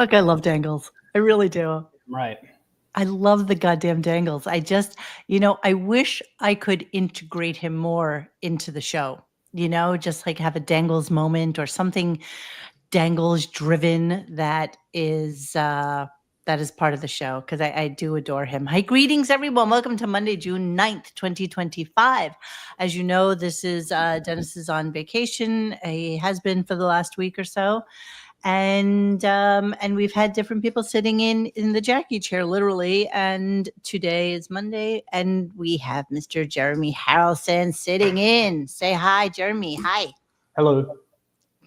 Fuck, I love Dangles. I really do. Right. I love the goddamn Dangles. I just, I wish I could integrate him more into the show. Just like have a Dangles moment or something Dangles driven that is part of the show because I do adore him. Hi, greetings everyone. Welcome to Monday, June 9th, 2025. As you know, this is Dennis is on vacation. He has been for the last week or so. And we've had different people sitting in the Jackie chair, literally. And today is Monday, and we have Mr. Jeremy Harrelson sitting in. Say hi, Jeremy. Hi. Hello.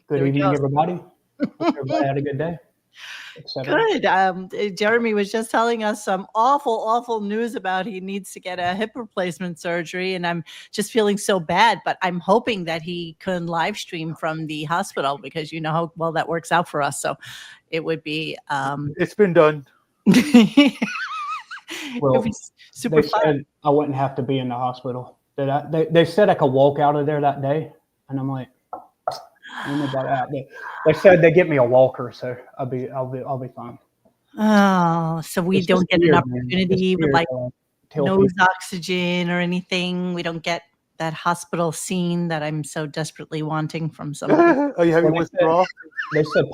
Good evening, go. everybody. Hope everybody had a good day. Good. Jeremy was just telling us some awful news about he needs to get a hip replacement surgery, and I'm just feeling so bad. But I'm hoping that he can live stream from the hospital because you know how well that works out for us. So it would be. It's been done. Well, super they fun. said I wouldn't have to be in the hospital. They said I could walk out of there that day, and I'm like, I don't know about that. They said they get me a walker, so I'll be fine. Oh, so we don't get an opportunity with like nose oxygen or anything. We don't get that hospital scene that I'm so desperately wanting from somebody. Are you having withdrawal? They said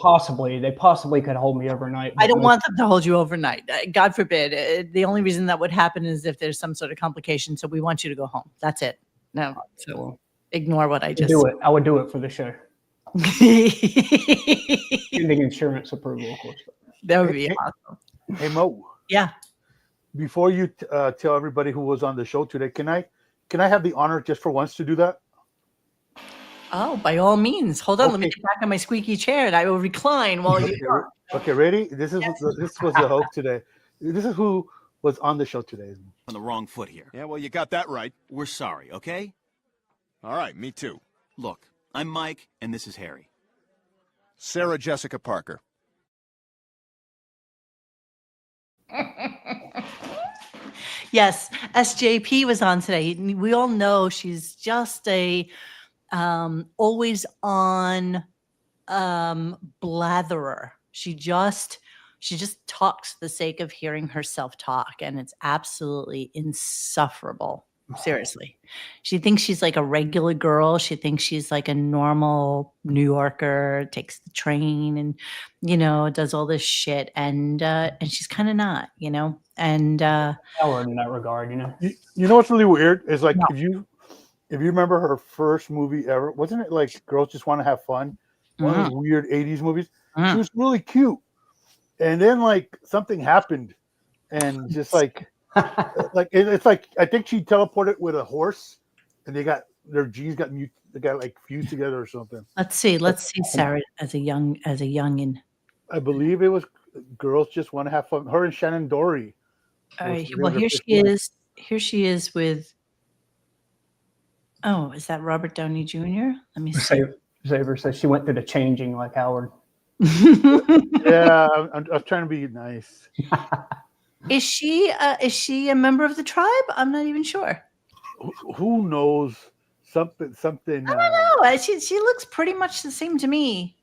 they possibly could hold me overnight. I don't want them to hold you overnight. God forbid. The only reason that would happen is if there's some sort of complication. So we want you to go home. That's it. No. So ignore what I just do it. I would do it for the show. Pending insurance approval, of course. That would be awesome. Hey Mo. Yeah. Before you tell everybody who was on the show today, can I have the honor just for once to do that? Oh, by all means. Hold on. Let me get back on my squeaky chair and I will recline while you talk. Okay, ready? This was the host today. This is who was on the show today. On the wrong foot here. Yeah, well, you got that right. We're sorry, okay? All right, me too. Look, I'm Mike, and this is Harry. Sarah Jessica Parker. Yes, SJP was on today. We all know she's just a always on blatherer. She just talks for the sake of hearing herself talk, and it's absolutely insufferable. Seriously. She thinks she's like a regular girl. She thinks she's like a normal New Yorker, takes the train and, does all this shit. And she's kind of not, and Howard in that regard, You know what's really weird is like if you remember her first movie ever, wasn't it like Girls Just Want to Have Fun? One of those weird 80s movies. She was really cute. And then like something happened and just like it's like I think she teleported with a horse and their genes got like fused together or something. Let's see Sarah as a youngin. I believe it was Girls Just Want to Have Fun. Her and Shannon Doherty. All right. Well, here she is with. Oh, is that Robert Downey Jr.? Let me see. Xavier says she went through the changing like Howard. Yeah, I was trying to be nice. Is she a member of the tribe? I'm not even sure. Who knows? Something. I don't know. She looks pretty much the same to me.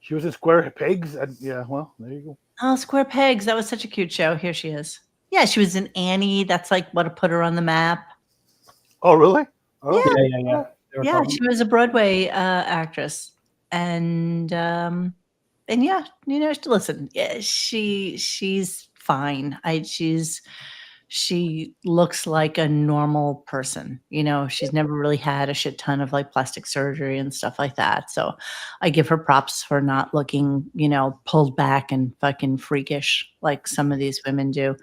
She was in Square Pegs. Yeah, well, there you go. Oh, Square Pegs. That was such a cute show. Here she is. Yeah, she was in Annie. That's like what put her on the map. Oh, really? Oh, yeah. Yeah, she was a Broadway actress. And yeah, listen, yeah, she's fine. She looks like a normal person. She's never really had a shit ton of like plastic surgery and stuff like that. So I give her props for not looking, pulled back and fucking freakish like some of these women do.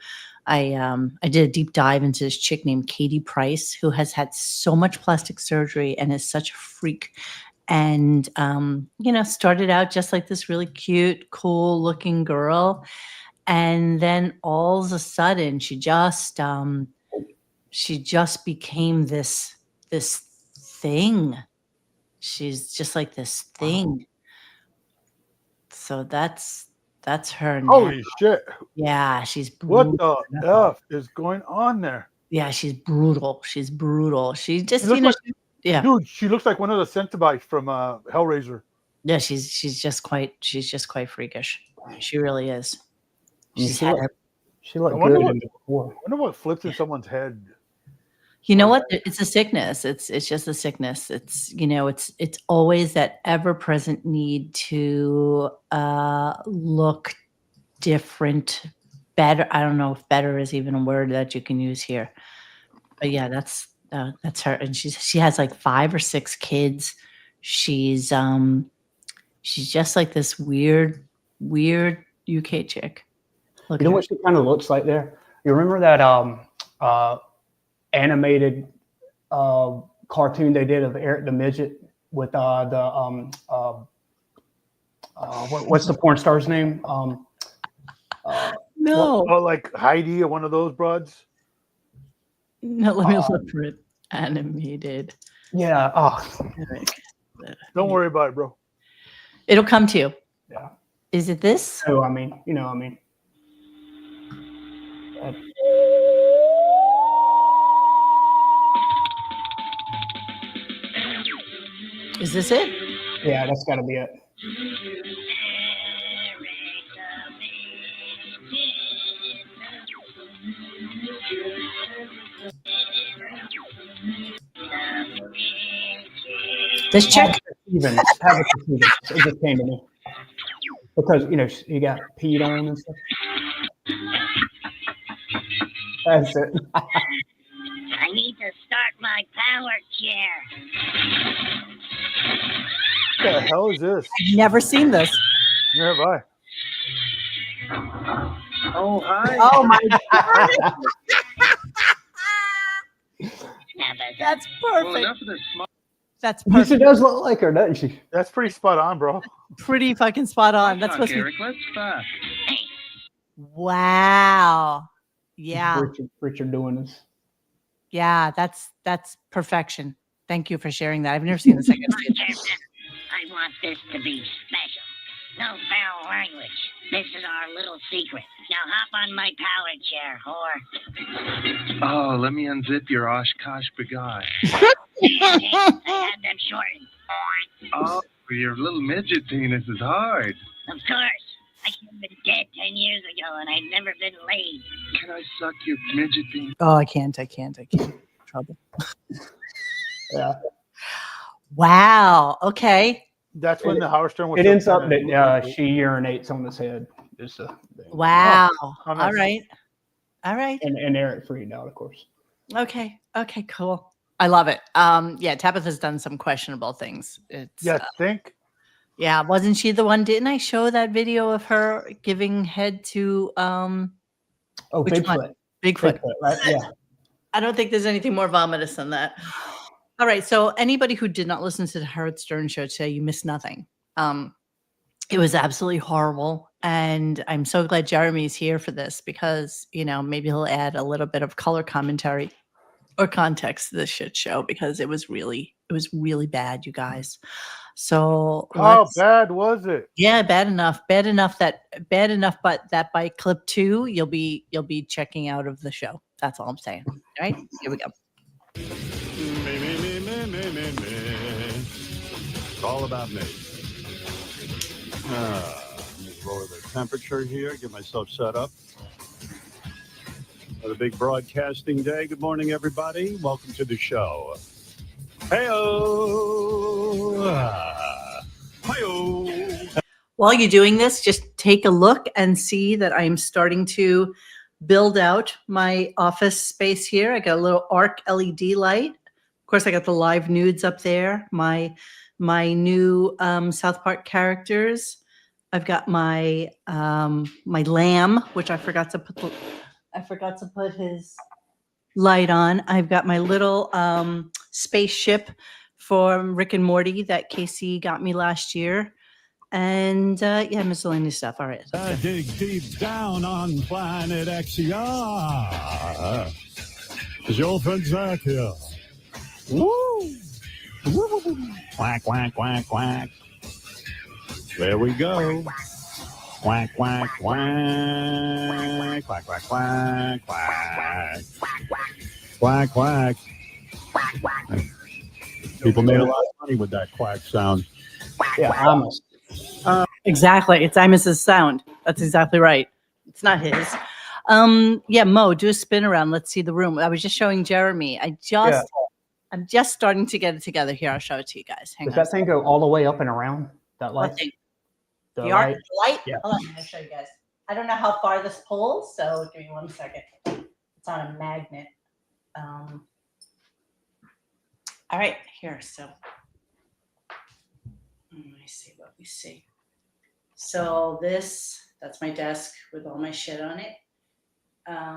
I did a deep dive into this chick named Katie Price, who has had so much plastic surgery and is such a freak. And, started out just like this really cute, cool looking girl. And then all of a sudden she just became this thing. She's just like this thing. So that's her now. Holy shit. Yeah, she's brutal. What the F is going on there? Yeah, she's brutal. She just, yeah. Dude, she looks like one of the Cenobites from Hellraiser. Yeah, she's just quite freakish. She really is. mean, She's had her. she looked I wonder good what- in the before. I wonder what flips in someone's head. You know what? It's a sickness. It's just a sickness. It's it's always that ever present need to look different, better. I don't know if better is even a word that you can use here, but yeah, that's her. And she has like 5 or 6 kids. She's just like this weird UK chick. Look You know at her. what she kind of looks like there? You remember that animated cartoon they did of Eric the Midget with what's the porn star's name? No, Oh, like Heidi or one of those broads. no. Let me look for it. Animated. Yeah. Don't worry about it, bro. It'll come to you. Yeah. Is it this? So I mean, you know, I mean, Is this it? yeah, that's got to be it. This chick? Stevens, Tabitha Stevens. It just came to me because you got peed on and stuff. That's it. I need to start my power chair. What the hell is this? Never seen this. Never have I. Oh, hi. Oh my god. That's Well, perfect. enough of this smart. That's She perfect. does look like her, doesn't she? That's pretty spot on, bro. Pretty fucking spot on. That's supposed to be. Eric, let's fuck. Wow. Yeah. Richard doing this. Yeah. That's perfection. Thank you for sharing that. I've never seen this. I gotta see it. I want this to be special. No foul language. This is our little secret. Now hop on my power chair, whore. Oh, let me unzip your Oshkosh bagage. I had them shortened. Oh, your little midget penis is hard. Of course. I should have been dead 10 years ago and I'd never been laid. Can I suck your midget penis? Oh, I can't. Trouble. Yeah. Wow. Okay. That's when the Howard Stern was. It ends up that she urinates on his head. Just Wow. how nice. All right. All right. and Eric freaked out, of course. Okay. Okay, cool. I love it. Yeah, Tabitha's done some questionable things. It's Yeah, think. yeah, wasn't she the one? Didn't I show that video of her giving head to Oh, which Bigfoot. one? Bigfoot. Right? Yeah. I don't think there's anything more vomitous than that. All right. So anybody who did not listen to the Howard Stern show today, you missed nothing. It was absolutely horrible. And I'm so glad Jeremy's here for this because, maybe he'll add a little bit of color commentary or context to this shit show because it was really bad, you guys. So How bad was it? yeah, bad enough, but that by clip 2, you'll be checking out of the show. That's all I'm saying. All right, here we go. It's all about me. Let me lower the temperature here, get myself set up. For the big broadcasting day. Good morning, everybody. Welcome to the show. Hey-o! Hi-o! While you're doing this, just take a look and see that I'm starting to build out my office space here. I got a little arc LED light. Of course, I got the live nudes up there. My new South Park characters. I've got my my lamb, which I forgot to put his light on. I've got my little spaceship from Rick and Morty that Casey got me last year. And yeah, miscellaneous stuff. All right. I dig deep down on planet XCR. Is your friend Zach here? Woo! Woo! Quack, quack, quack, quack. There we go. Quack, quack, quack. Quack, quack, quack, quack. Quack, quack. People made a lot of money with that quack sound. Yeah, almost. Exactly. It's Imus's sound. That's exactly right. It's not his. Yeah, Mo, do a spin around. Let's see the room. I was just showing Jeremy. I'm just starting to get it together here. I'll show it to you guys. Hang Does on. that thing go all the way up and around? That What light? thing? The The art light? light? Yeah. Hold on, I'm gonna show you guys. I don't know how far this pulls, so give me 1 second. It's on a magnet. All right, here. So let me see what we see. So that's my desk with all my shit on it. I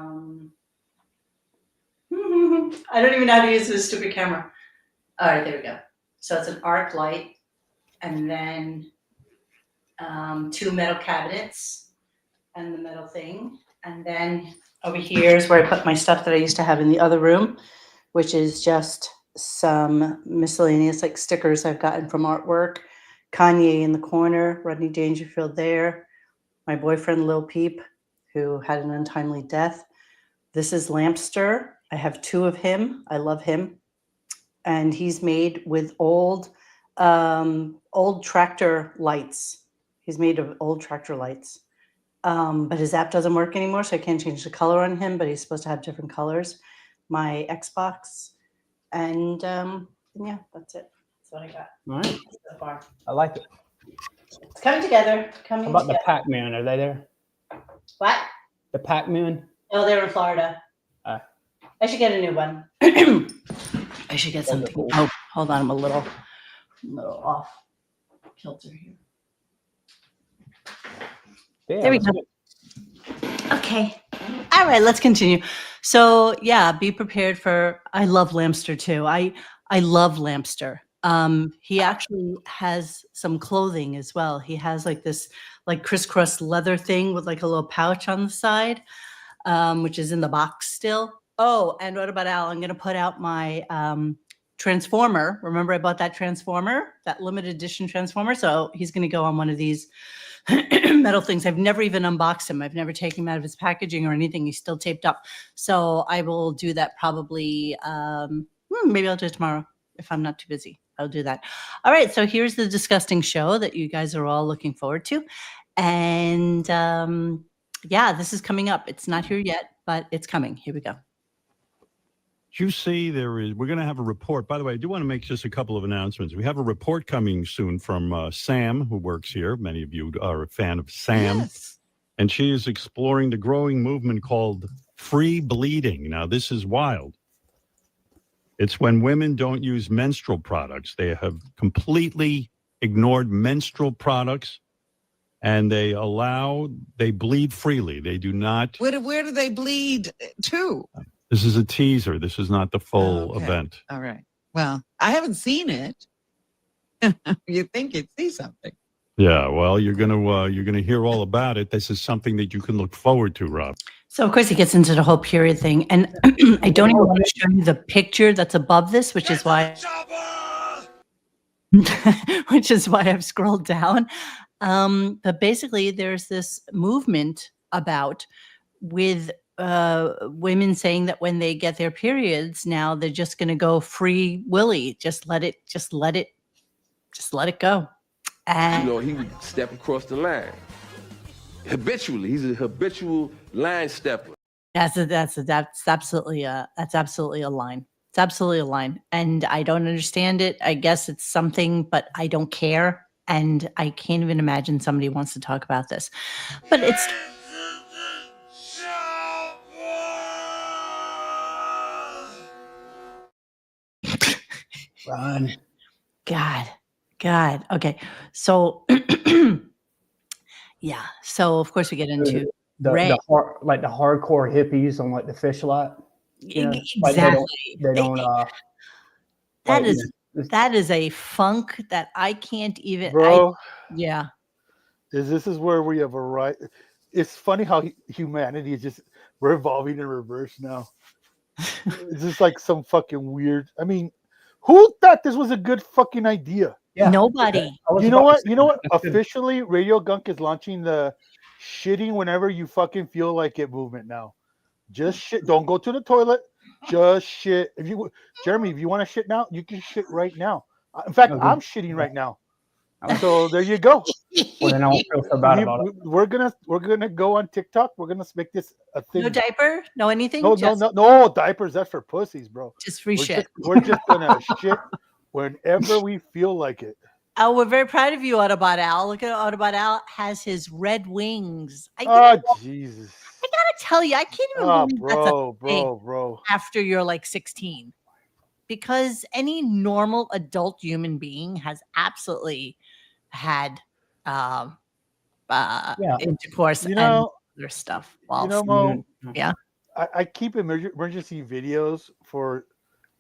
don't even know how to use this stupid camera. All right, there we go. So it's an arc light, and then 2 metal cabinets and the metal thing. And then over here is where I put my stuff that I used to have in the other room, which is just some miscellaneous like stickers I've gotten from artwork. Kanye in the corner, Rodney Dangerfield there, my boyfriend Lil Peep, who had an untimely death. This is Lampster. I have 2 of him. I love him. And he's made with old tractor lights. He's made of old tractor lights. But his app doesn't work anymore, so I can't change the color on him, but he's supposed to have different colors. My Xbox. And yeah, that's it. That's what I got All right. so far. I like it. It's coming together. How about the Pac-Man? Are they there? What? The Pac-Man? Oh, they're in Florida. I should get a new one. I should get something. Oh, hold on. I'm a little off kilter here. Yeah, There we go. Okay. All right, let's continue. So yeah, be prepared for. I love Lampster too. I love Lampster. He actually has some clothing as well. He has like this like crisscross leather thing with like a little pouch on the side, which is in the box still. Oh, and what about Al? I'm going to put out my Transformer. Remember I bought that Transformer, that limited edition Transformer? So he's going to go on one of these metal things. I've never even unboxed him. I've never taken him out of his packaging or anything. He's still taped up. So I will do that probably, maybe I'll do it tomorrow if I'm not too busy. I'll do that. All right. So here's the disgusting show that you guys are all looking forward to. And yeah, this is coming up. It's not here yet, but it's coming. Here we go. You see, we're going to have a report. By the way, I do want to make just a couple of announcements. We have a report coming soon from Sam, who works here. Many of you are a fan of Sam. Yes. And she is exploring the growing movement called free bleeding. Now, this is wild. It's when women don't use menstrual products. They have completely ignored menstrual products, and they bleed freely. They do not. Where do they bleed to? This is a teaser. This is not the full event. All right. Well, I haven't seen it. You'd think you'd see something. Yeah. Well, you're gonna hear all about it. This is something that you can look forward to, Rob. So of course he gets into the whole period thing, and I don't even want to show you the picture that's above this, which is why I've scrolled down. But basically, there's this movement about with women saying that when they get their periods, now they're just going to go free willy, just let it go. And he would step across the line habitually. He's a habitual line stepper. That's absolutely a line. It's absolutely a line, and I don't understand it. I guess it's something, but I don't care, and I can't even imagine somebody wants to talk about this. But it's. Run. God. Okay. So, yeah. So, of course, we get into the hardcore hippies on like the fish lot. Exactly. They don't that is a funk that I can't even. Bro. Yeah. This is where we have a right. It's funny how humanity is just revolving in reverse now. It's just like some fucking weird. I mean, who thought this was a good fucking idea? Yeah. Nobody. You know what? Officially, RadioGunk is launching the shitting whenever you fucking feel like it movement now. Just shit. Don't go to the toilet. Just shit. Jeremy, if you want to shit now, you can shit right now. In fact, I'm shitting right now. So there you go. Well, then I won't feel so bad about it. We're gonna go on TikTok. We're gonna make this a thing. No diaper? No anything? No, Just, no diapers. That's for pussies, bro. just free shit. We're just gonna shit whenever we feel like it. Oh, we're very proud of you, Autobot Al. Look at Autobot Al has his red wings. Oh, Jesus. I gotta tell you, I can't even believe that's a thing bro. after you're like 16. Because any normal adult human being has absolutely had intercourse and other stuff. Mo, yeah. I keep emergency videos for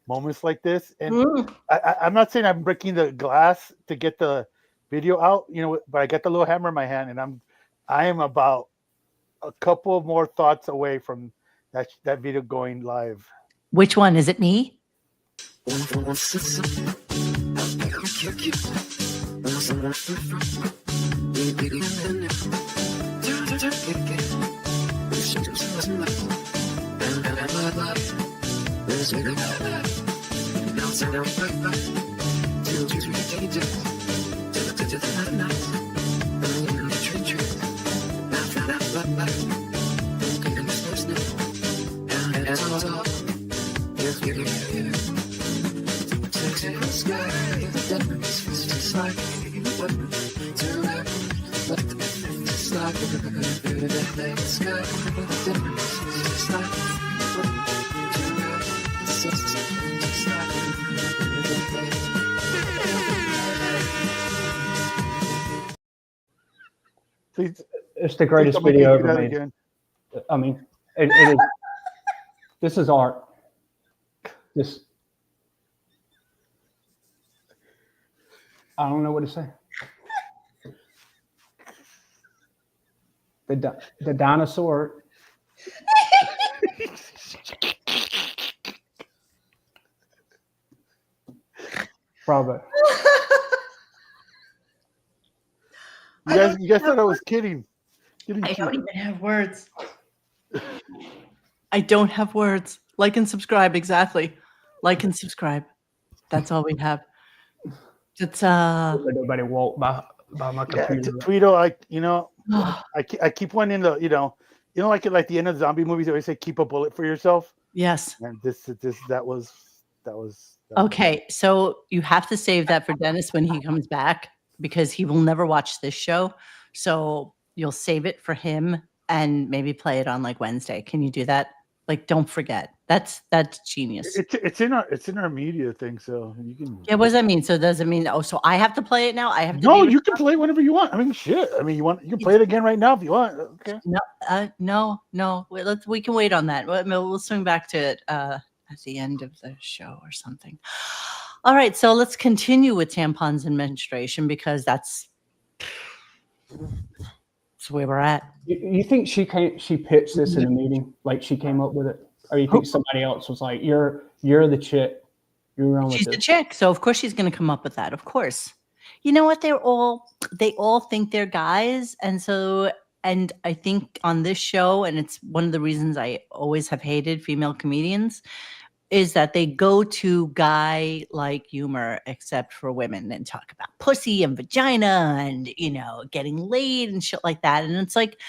moments like this, and I'm not saying I'm breaking the glass to get the video out, but I got the little hammer in my hand, and I am about a couple of more thoughts away from that video going live. Which one is it? Me? Please, it's the greatest video ever made. Again. I mean, it is. This is art. I don't know what to say. The dinosaur. Bravo. You guys thought I was kidding. I don't even have words. I don't have words. Like and subscribe, exactly. Like and subscribe. That's all we have. It's nobody walk by my computer. Tweedo, I keep one in the like the end of zombie movies they always say keep a bullet for yourself. Yes. And that was okay. So you have to save that for Dennis when he comes back because he will never watch this show. So you'll save it for him and maybe play it on like Wednesday. Can you do that? Like, don't forget. That's genius. It's in our media thing, so you can. Yeah, what does that mean? So does it mean so I have to play it now? I have to. No, you can play it whenever you want. I mean, shit. I mean, you can play it again right now if you want. Okay. No. We can wait on that. We'll swing back to it at the end of the show or something. All right, so let's continue with tampons and menstruation because that's where we're at. You think she pitched this in a meeting, like she came up with it, or you think somebody else was like, "You're the chick, you're on with She's this." the chick, so of course she's going to come up with that. Of course, you know what? They all think they're guys, and I think on this show, and it's one of the reasons I always have hated female comedians, is that they go to guy-like humor except for women and talk about pussy and vagina and, getting laid and shit like that. And it's like,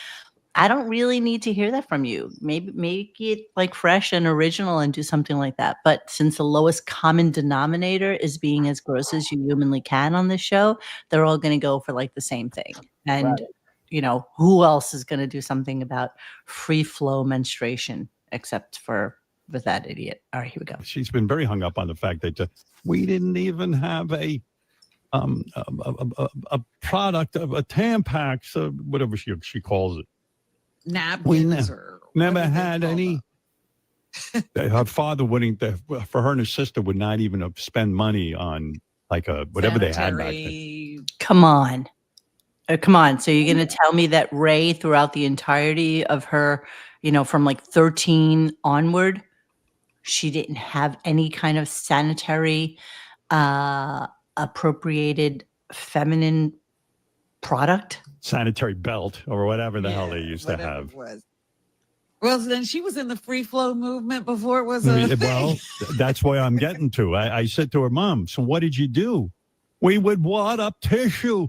I don't really need to hear that from you. Maybe make it like fresh and original and do something like that. But since the lowest common denominator is being as gross as you humanly can on this show, they're all going to go for like the same thing. And, who else is going to do something about free flow menstruation except for with that idiot? All right, here we go. She's been very hung up on the fact that we didn't even have a product of a Tampax, whatever she calls it. Napkins never had any. Her father wouldn't. For her and her sister would not even spend money on like whatever they had back then. Come on. So you're going to tell me that Ray, throughout the entirety of her, from like 13 onward, she didn't have any kind of sanitary appropriated feminine product? Sanitary belt or whatever the hell they used to have. Well, then she was in the free flow movement before it was a thing. Well, that's why I'm getting to. I said to her, Mom, so what did you do? We would wad up tissue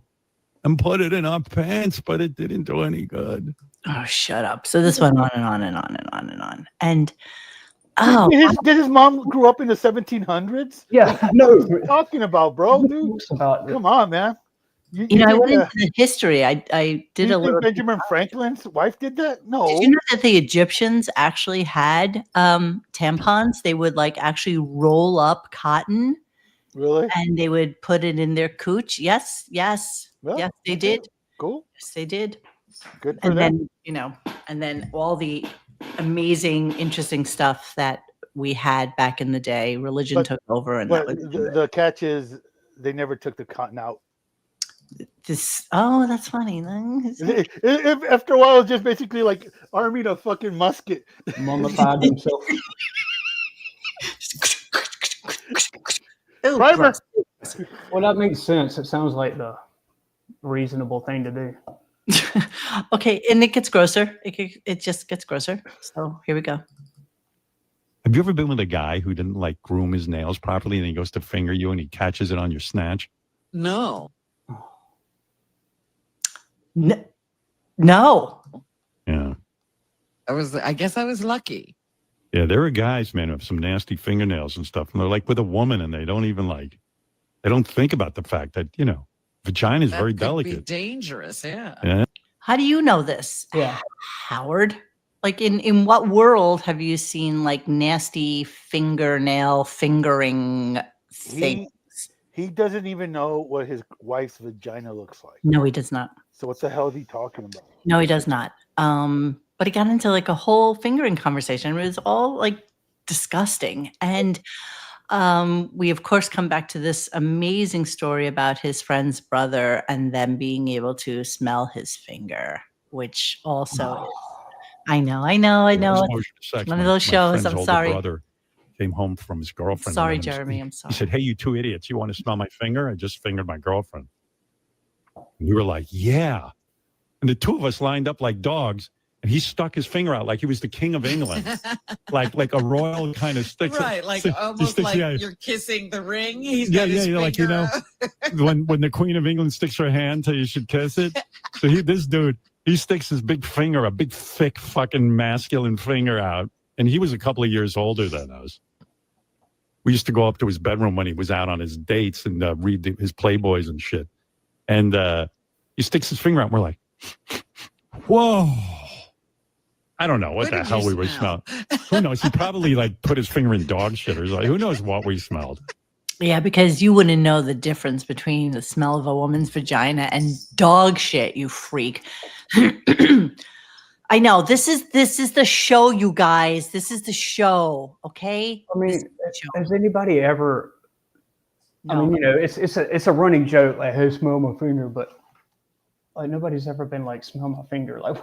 and put it in our pants, but it didn't do any good. Oh, shut up. So this went on and on and on and on and on. And oh, Did his mom grew up in the 1700s? Yeah, no. What are you talking about, bro, dude? Come on, man. You know, I went into the history. I did you a little. think Benjamin Franklin's wife did that? No. Did you know that the Egyptians actually had tampons? They would like actually roll up cotton. Really? And they would put it in their cooch. Yes, yes, Well, yes, they did. Cool. Yes, they did. Good for And them. then, you know, and then all the amazing, interesting stuff that we had back in the day. Religion took over, and that But was the catch is they never took the cotton out. this. Oh, that's funny. After a while, it's just basically like arming a fucking musket. Mummified himself. Ooh, Primer. Well, that makes sense. It sounds like the reasonable thing to do. Okay, and it gets grosser. It just gets grosser. So here we go. Have you ever been with a guy who didn't like groom his nails properly and he goes to finger you and he catches it on your snatch? No. No. Yeah. I guess I was lucky. Yeah, there are guys, man, who have some nasty fingernails and stuff. And they're like with a woman and they don't even they don't think about the fact that, you know, vagina is That very could delicate. be dangerous, yeah. Yeah. How do you know this? Yeah. Howard? Like in what world have you seen like nasty fingernail fingering things? He doesn't even know what his wife's vagina looks like. No, he does not. So what the hell is he talking about? No, he does not. But he got into like a whole fingering conversation. It was all like disgusting. And we of course come back to this amazing story about his friend's brother and them being able to smell his finger, which also I know. It's one of those shows. I'm sorry. Brother came home from his girlfriend. Sorry, and Jeremy. I'm sorry. He said, "Hey, you two idiots! You want to smell my finger? I just fingered my girlfriend." And we were like, "Yeah!" And the two of us lined up like dogs, and he stuck his finger out like he was the king of England, like a royal kind of stick. Right, like almost like you're kissing the ring. He's got his finger like, you know, when the Queen of England sticks her hand to you should kiss it. So this dude, he sticks his big finger, a big thick fucking masculine finger out, and he was a couple of years older than us. We used to go up to his bedroom when he was out on his dates and read his Playboys and shit. And he sticks his finger out, and we're like, whoa. I don't know what the hell we were smelling. Who knows? He probably like put his finger in dog shit or something. Who knows what we smelled? Yeah, because you wouldn't know the difference between the smell of a woman's vagina and dog shit, you freak. I know this is the show, you guys. This is the show, okay? I mean, has anybody ever? No. I mean, you know, it's a running joke, like, "Hey, smell my finger," but like nobody's ever been like, "Smell my finger." Like,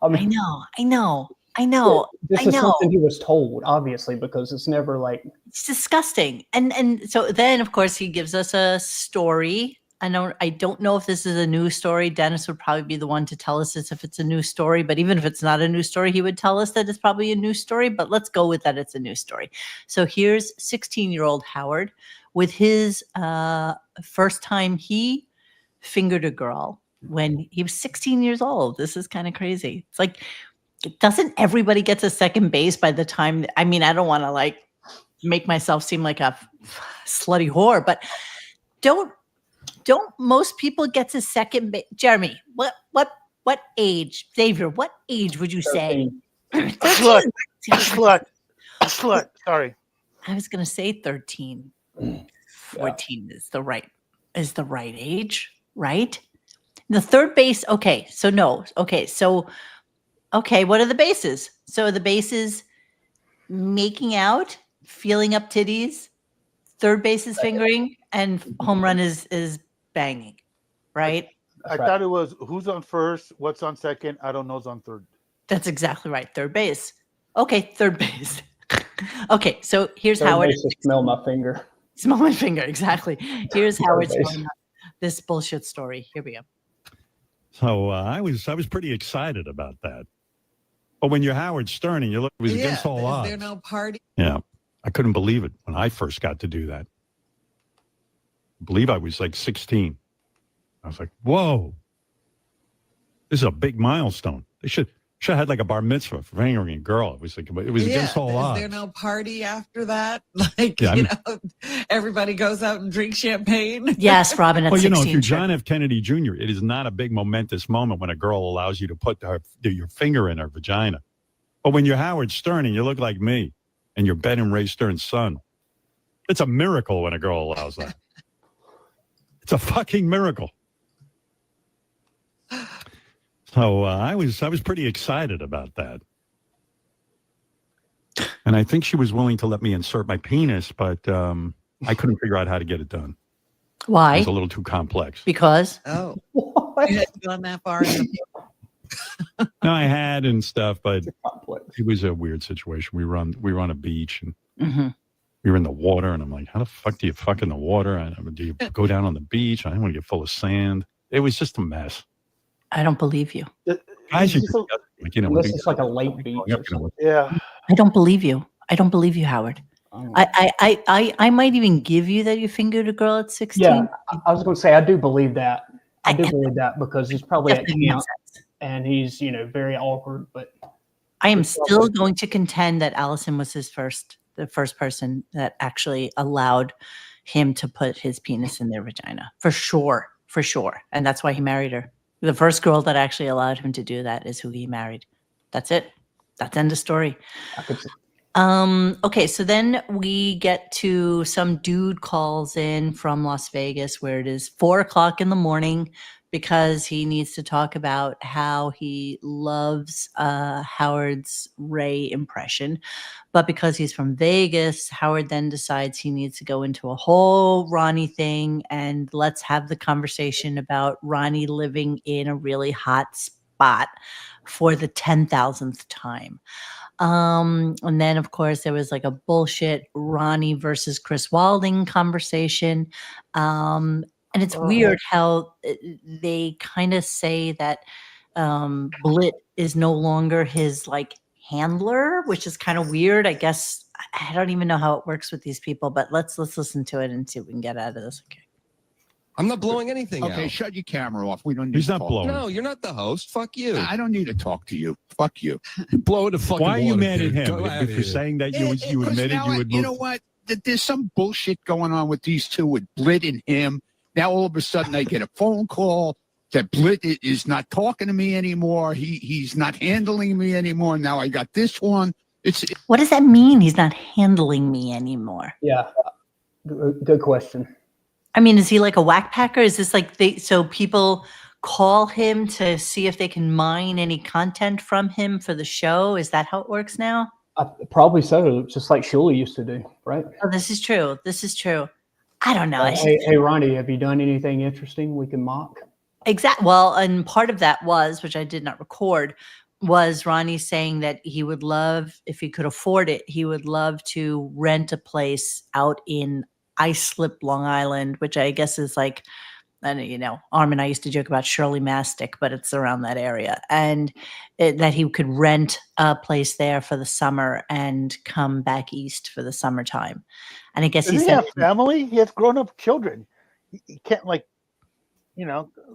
I mean, I know. This is something he was told, obviously, because it's never like it's disgusting. And so then, of course, he gives us a story. I don't know if this is a new story. Dennis would probably be the one to tell us if it's a new story. But even if it's not a new story, he would tell us that it's probably a new story. But let's go with that it's a new story. So here's 16-year-old Howard with his first time he fingered a girl when he was 16 years old. This is kind of crazy. It's like, doesn't everybody get to second base by the time? I mean, I don't want to like make myself seem like a slutty whore, but don't most people get to second base? Jeremy, what age? Xavier, what age would you say? 13. Slut. Sorry. I was gonna say 13. 14 is the right age, right? The third base. Okay, so no. Okay, so what are the bases? So the bases: making out, feeling up titties, third base is fingering, and home run is banging, right? I thought it was who's on first, what's on second. I don't know's on third. That's exactly right. Third base. Okay, third base. Okay, so here's third Howard. base is smell my finger. Smell my finger, exactly. Here's Howard's this bullshit story. Here we go. So I was pretty excited about that. But when you're Howard Stern and you look, it was against all odds. Is there no party? Yeah, I couldn't believe it when I first got to do that. I believe I was like 16. I was like, whoa, this is a big milestone. They should have had like a bar mitzvah for fingering a girl. It was like, it was against all odds. Is there no party after that? Like, Yeah, everybody goes out and drinks champagne? Yes, Robin, at well, 16. If you're John F. Kennedy Jr., it is not a big momentous moment when a girl allows you to put your finger in her vagina. But when you're Howard Stern and you look like me and you're Ben and Ray Stern's son, it's a miracle when a girl allows that. It's a fucking miracle. So I was pretty excited about that. And I think she was willing to let me insert my penis, but I couldn't figure out how to get it done. Why? It was a little too complex. Because? Oh. You had gone that far in the No, I had and stuff, but it was a weird situation. We were on a beach and we were in the water, and I'm like, how the fuck do you fuck in the water? Do you go down on the beach? I didn't want to get full of sand. It was just a mess. I don't believe you. Guys, Unless it's like a lake beach. Yeah. I don't believe you. I don't believe you, Howard. I might even give you that you fingered a girl at 16. Yeah, I was going to say, I do believe that. I do believe that because he's probably at Definitely camp makes sense. and he's, very awkward. But I am still going to contend that Allison was the first person that actually allowed him to put his penis in their vagina. For sure. And that's why he married her. The first girl that actually allowed him to do that is who he married. That's it. That's end of story. Okay, so then we get to some dude calls in from Las Vegas where it is 4:00 in the morning because he needs to talk about how he loves Howard's Ray impression. But because he's from Vegas, Howard then decides he needs to go into a whole Ronnie thing and let's have the conversation about Ronnie living in a really hot spot for the 10,000th time. And then, of course, there was like a bullshit Ronnie versus Chris Walding conversation. And it's weird how they kind of say that Blit is no longer his like handler, which is kind of weird. I guess I don't even know how it works with these people, but let's listen to it and see if we can get out of this. Okay. I'm not blowing anything out. Okay, shut your camera off. We don't need He's to not talk. blowing. No, you're not the host. Fuck you. I don't need to talk to you. Fuck you. Blow the fucking Why are you water, mad at dude. him? Go out If of you're here. saying that you Because admitted now you would you move. know what? There's some bullshit going on with these two, with Blit and him. Now all of a sudden I get a phone call that Blit is not talking to me anymore. He's not handling me anymore. Now I got this one. What does that mean? He's not handling me anymore. yeah, good question. I mean, is he like a whack packer? Is this like so people call him to see if they can mine any content from him for the show? Is that how it works now? Probably so, just like Shuli used to do, right? Oh, this is true. I don't know. Hey, Ronnie, have you done anything interesting we can mock? Exactly. Well, and part of that was, which I did not record, was Ronnie saying that he would love, if he could afford it, he would love to rent a place out in Islip, Long Island, which I guess is like, I don't, Arm and I used to joke about Shirley Mastic, but it's around that area. And that he could rent a place there for the summer and come back east for the summertime. And I guess Does he he said, have family? He has grown-up children. He can't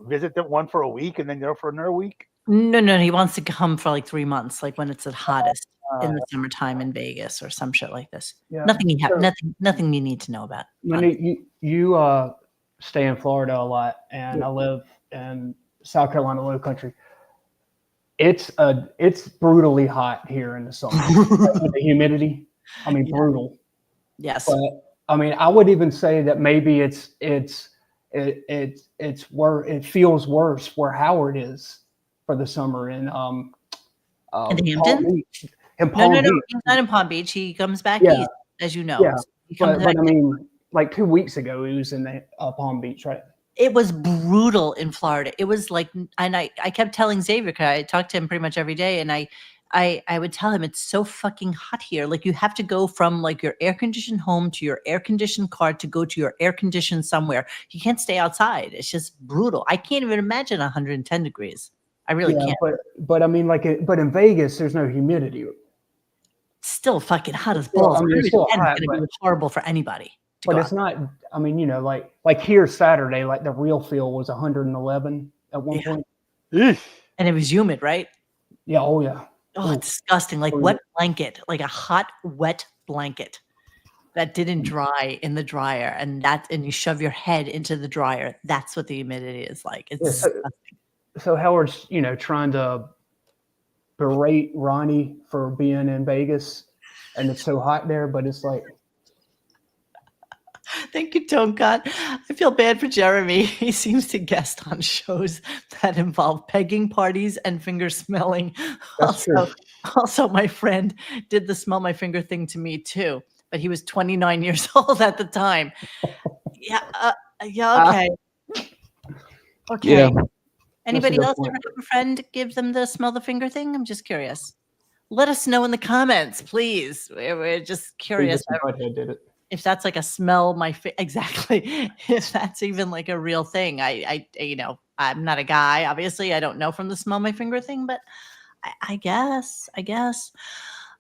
visit them one for a week and then go for another week. no, he wants to come for like 3 months, like when it's at hottest in the summertime in Vegas or some shit like this. Yeah. Nothing you need to know about. You stay in Florida a lot, and I live in South Carolina Low Country. It's brutally hot here in the summer. With the humidity. I mean, brutal. Yes. But I mean, I would even say that maybe it's where it feels worse where Howard is for the summer in in the Palm Hamptons? Beach. In Palm No, Beach. he's not in Palm Beach. He comes back Yeah. east, as you know. Yeah. He comes But back I mean, like 2 weeks ago, he was in the Palm Beach, right? It was brutal in Florida. It was like, and I kept telling Xavier, because I talked to him pretty much every day, and I would tell him it's so fucking hot here. Like you have to go from like your air conditioned home to your air conditioned car to go to your air conditioned somewhere. You can't stay outside. It's just brutal. I can't even imagine 110 degrees. I really can't. But I mean, but in Vegas, there's no humidity. Still fucking hot as balls. I mean, it's still hot, It's going to be horrible for anybody. to But go it's out. not. I mean, like here Saturday, like the real feel was 111 at one point. Eesh. And it was humid, right? Yeah. Oh yeah. Oh, Ooh. it's disgusting. Like wet blanket, like a hot, wet blanket that didn't dry in the dryer. And you shove your head into the dryer. That's what the humidity is like. It's Yeah, disgusting. so Howard's, trying to berate Ronnie for being in Vegas, and it's so hot there, but it's like, Thank you, Tonkat. I feel bad for Jeremy. He seems to guest on shows that involve pegging parties and finger smelling. that's true. Also, my friend did the smell my finger thing to me too, but he was 29 years old at the time. Yeah, okay. Okay. Yeah. Anybody good else point. ever have a friend give them the smell the finger thing? I'm just curious. Let us know in the comments, please. We're just curious. Butthead did it. If that's like a smell exactly, if that's even like a real thing. I'm not a guy, obviously. I don't know from the smell my finger thing, but I guess.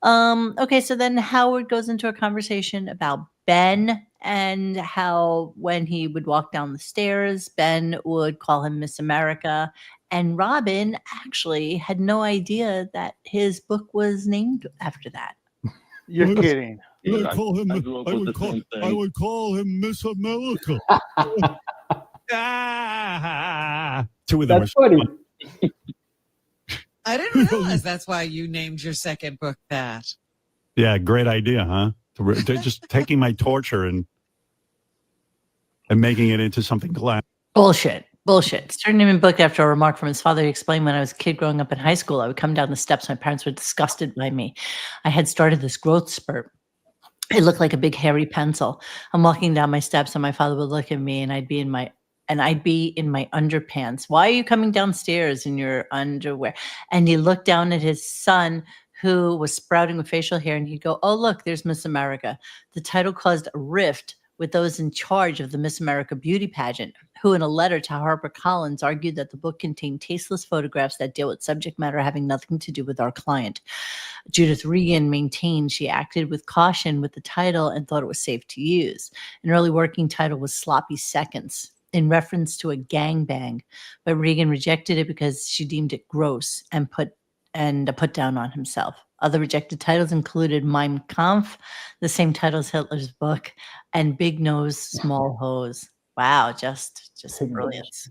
Okay, so then Howard goes into a conversation about Ben and how when he would walk down the stairs, Ben would call him Miss America. And Robin actually had no idea that his book was named after that. You're kidding. I would call him Miss America. Two of them That's funny. I didn't realize that's why you named your second book that. Yeah, great idea, huh? They're just taking my torture and making it into something glad. Bullshit. Starting him in book after a remark from his father. He explained when I was a kid growing up in high school, I would come down the steps. My parents were disgusted by me. I had started this growth spurt. It looked like a big hairy pencil. I'm walking down my steps and my father would look at me and I'd be in my underpants. Why are you coming downstairs in your underwear? And he looked down at his son who was sprouting with facial hair and he'd go, oh, look, there's Miss America. The title caused a rift with those in charge of the Miss America beauty pageant, who in a letter to HarperCollins argued that the book contained tasteless photographs that deal with subject matter having nothing to do with our client. Judith Regan maintained she acted with caution with the title and thought it was safe to use. An early working title was Sloppy Seconds, in reference to a gangbang, but Regan rejected it because she deemed it gross and a put down on himself. Other rejected titles included Mein Kampf, the same title as Hitler's book, and Big Nose, Small Hose. Wow, just brilliance.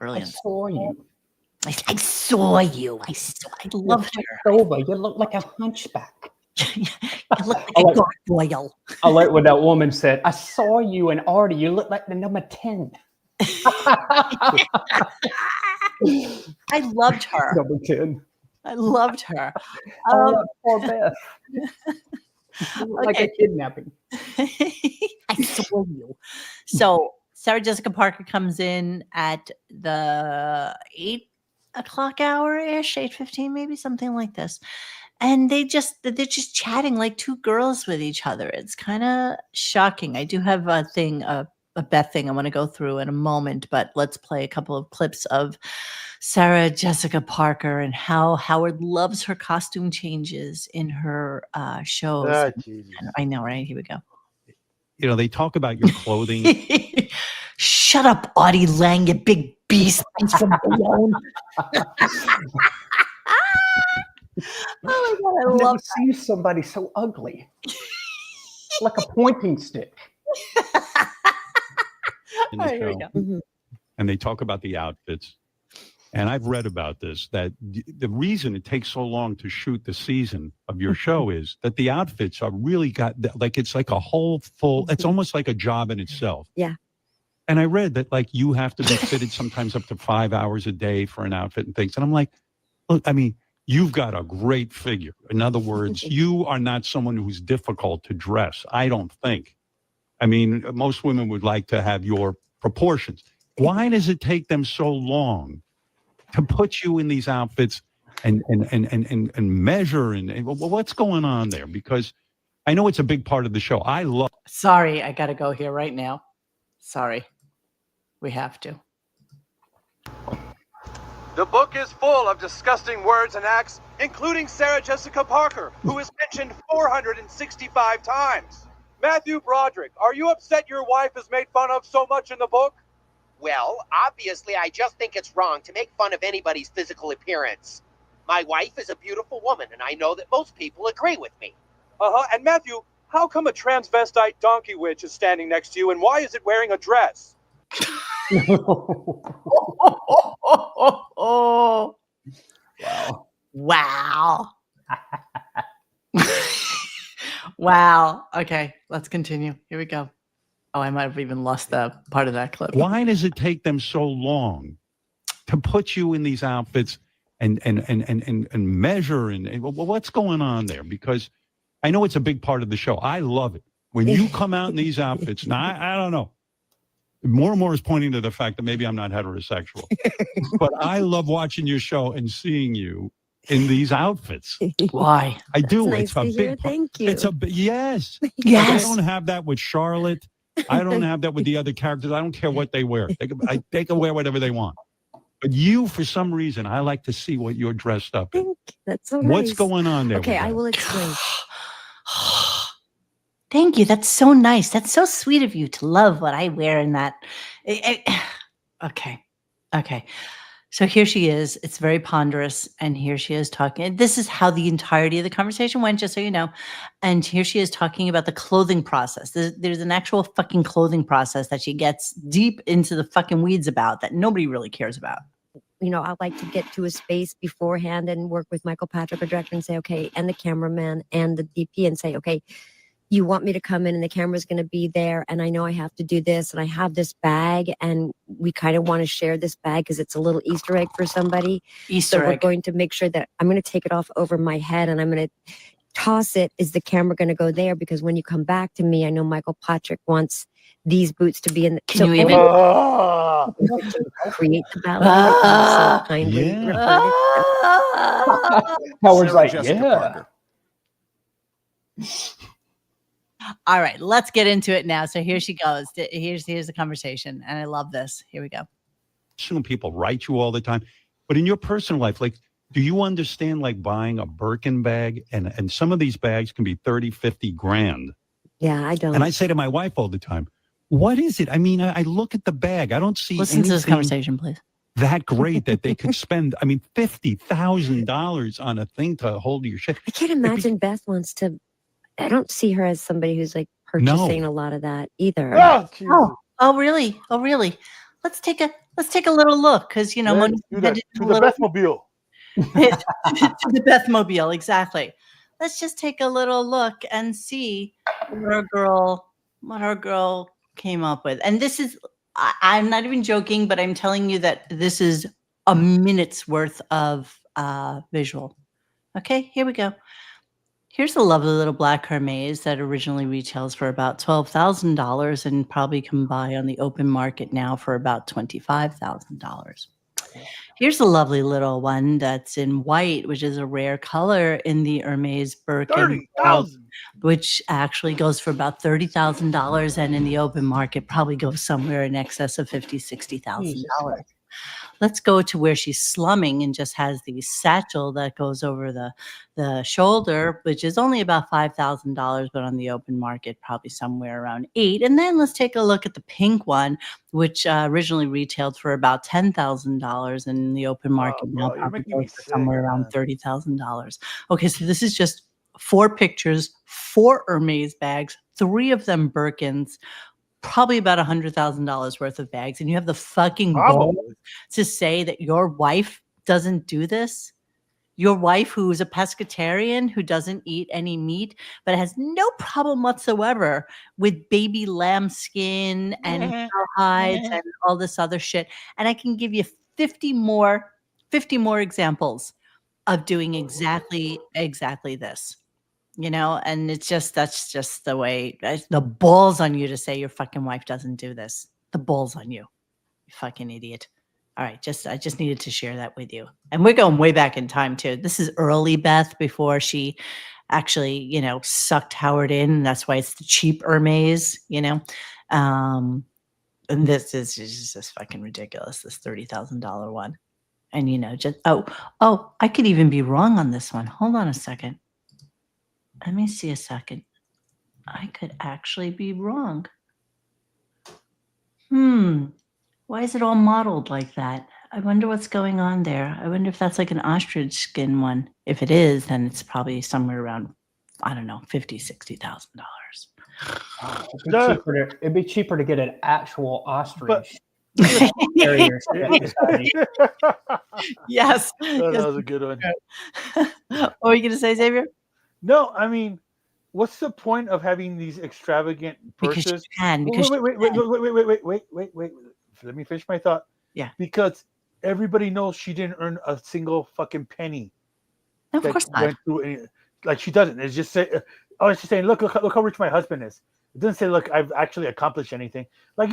I saw you. I saw you. I loved her. Over. You look like a hunchback. You look like a gargoyle. I like what that woman said. I saw you and Artie. You look like the number 10. I loved her. Number 10. I loved her. Poor Beth. Like a kidnapping. I saw you. So Sarah Jessica Parker comes in at the 8 o'clock hour-ish, 8:15, maybe something like this. And they're just chatting like two girls with each other. It's kind of shocking. I do have a Beth thing I want to go through in a moment, but let's play a couple of clips of Sarah Jessica Parker and how Howard loves her costume changes in her shows. I know, right? Here we go. They talk about your clothing. Shut up, Audie Lang, you big beast. Thanks for alone. Oh my God, I never love see somebody so ugly. Like a pointing stick. In the show. And they talk about the outfits. And I've read about this, that the reason it takes so long to shoot the season of your show is that the outfits are really it's like a whole full, it's almost like a job in itself. Yeah. And I read that you have to be fitted sometimes up to 5 hours a day for an outfit and things. And I'm like, look, I mean, you've got a great figure. In other words, you are not someone who's difficult to dress, I don't think. I mean, most women would like to have your proportions. Why does it take them so long to put you in these outfits and measure and what's going on there? Because I know it's a big part of the show. Sorry, I got to go here right now. Sorry. We have to. The book is full of disgusting words and acts, including Sarah Jessica Parker, who is mentioned 465 times. Matthew Broderick, are you upset your wife is made fun of so much in the book? Well, obviously, I just think it's wrong to make fun of anybody's physical appearance. My wife is a beautiful woman, and I know that most people agree with me. And Matthew, how come a transvestite donkey witch is standing next to you, and why is it wearing a dress? Wow. Wow. Wow. Okay, let's continue. Here we go. Oh, I might have even lost the part of that clip. Why does it take them so long to put you in these outfits and measure and what's going on there? Because I know it's a big part of the show. I love it when you come out in these outfits. Now I don't know. More and more is pointing to the fact that maybe I'm not heterosexual, but I love watching your show and seeing you in these outfits. Why? I do. Nice it's a to hear. big. Thank you. It's a yes. Yes. I don't have that with Charlotte. I don't have that with the other characters. I don't care what they wear. They can wear whatever they want. But you, for some reason, I like to see what you're dressed up in. That's so What's nice. going on there? Okay, with I that? will explain. Thank you. That's so nice. That's so sweet of you to love what I wear in that. Okay. So here she is. It's very ponderous. And here she is talking. And this is how the entirety of the conversation went, just so you know. And here she is talking about the clothing process. There's an actual fucking clothing process that she gets deep into the fucking weeds about that nobody really cares about. You know, I like to get to a space beforehand and work with Michael Patrick, our director, and say, okay, and the cameraman and the DP, and say, okay, you want me to come in and the camera's going to be there, and I know I have to do this, and I have this bag, and we kind of want to share this bag because it's a little Easter egg for somebody. So we're going to make sure that I'm going to take it off over my head, and I'm going to toss it. Is the camera going to go there? Because when you come back to me, I know Michael Patrick wants these boots to be in. Can you even create the ballet? That you so kindly referred it. Howard's Sarah like, Jessica yeah. Parker. All right, let's get into it now. So here she goes. Here's the conversation, and I love this. Here we go. People write you all the time, but in your personal life, like, do you understand like buying a Birkin bag? And some of these bags can be 30, 50 grand. Yeah, I don't. And I say to my wife all the time, what is it? I mean, I look at the bag. I don't see Listen to this anything conversation, please. that great that they could spend, I mean, $50,000 on a thing to hold your shit. I can't imagine Beth wants to. I don't see her as somebody who's like purchasing a lot of that either. Oh, really? Oh, really? Let's take a little look, because you know, to the Bethmobile. to the Bethmobile, exactly. Let's just take a little look and see what our girl came up with. And this is, I'm not even joking, but I'm telling you that this is a minute's worth of visual. Okay, here we go. Here's a lovely little black Hermes that originally retails for about $12,000 and probably can buy on the open market now for about $25,000. Here's a lovely little one that's in white, which is a rare color in the Hermes Birkin, which actually goes for about $30,000, and in the open market probably goes somewhere in excess of $50,000, $60,000. Let's go to where she's slumming and just has the satchel that goes over the shoulder, which is only about $5,000, but on the open market, probably somewhere around $8,000. And then let's take a look at the pink one, which originally retailed for about $10,000, and in the open market now probably goes for somewhere around $30,000. Okay, so this is just 4 pictures, 4 Hermes bags, 3 of them Birkins, probably about $100,000 worth of bags, and you have the fucking balls to say that your wife doesn't do this? Your wife, who's a pescatarian, who doesn't eat any meat, but has no problem whatsoever with baby lamb skin and cow hides and all this other shit. And I can give you 50 more examples of doing exactly this. You know, and that's just the way, the balls on you to say your fucking wife doesn't do this. The balls on you, you fucking idiot. All right, I just needed to share that with you. And we're going way back in time too. This is early Beth, before she actually, you know, sucked Howard in. That's why it's the cheap Hermes, you know. And this is just fucking ridiculous, this $30,000 one. And you know, just I could even be wrong on this one. Hold on a second. Let me see a second. I could actually be wrong. Why is it all modeled like that? I wonder what's going on there. I wonder if that's like an ostrich skin one. If it is, then it's probably somewhere around, I don't know, $50,000-$60,000. It'd be cheaper to get an actual ostrich. Yes. Yes. That was a good one. What were you going to say, Xavier? No, I mean, what's the point of having these extravagant purses? Because you can. Wait. Let me finish my thought. Yeah. Because everybody knows she didn't earn a single fucking penny. No, of course not. Like she doesn't. It's just say, it's just saying, look how rich my husband is. It doesn't say, look, I've actually accomplished anything. Like,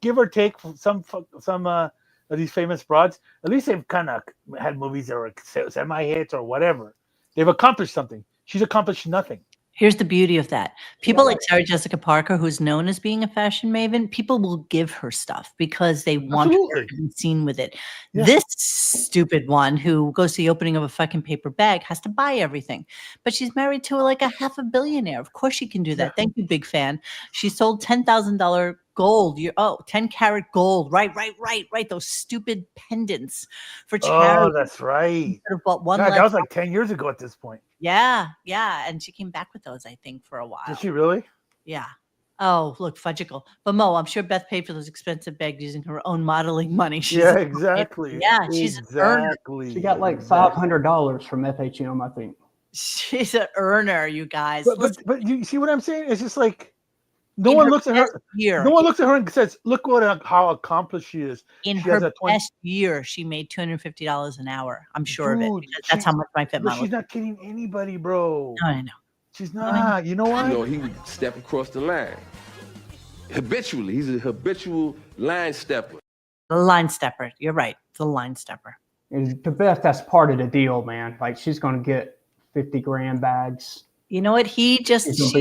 give or take some of these famous broads. At least they've kind of had movies that were semi-hits or whatever. They've accomplished something. She's accomplished nothing. Here's the beauty of that. People like Sarah Jessica Parker, who's known as being a fashion maven, people will give her stuff because they want her to be seen with it. Yeah. This stupid one who goes to the opening of a fucking paper bag has to buy everything. But she's married to like a half a billionaire. Of course she can do that. Yeah. Thank you, big fan. She sold $10,000 gold. 10 karat gold. Right. Those stupid pendants for charity. Oh, that's right. Bought one. God, that was like 10 years ago at this point. Yeah. And she came back with those, I think, for a while. Did she really? Yeah. Oh, look, fudgical. But Mo, I'm sure Beth paid for those expensive bags using her own modeling money. Yeah, exactly. Yeah, she's an earner. She got like $500 from FHM, I think. She's an earner, you guys. But you see what I'm saying? It's just like no one looks at her. No one looks at her and says, "Look how accomplished she is." In her best year, she made $250 an hour. I'm sure of it. That's how much my fit model. She's not kidding anybody, bro. No, I know. She's not. You know why? He would step across the line habitually. He's a habitual line stepper. The line stepper. You're right. The line stepper. And to Beth, that's part of the deal, man. Like she's going to get 50 grand bags. You know what? She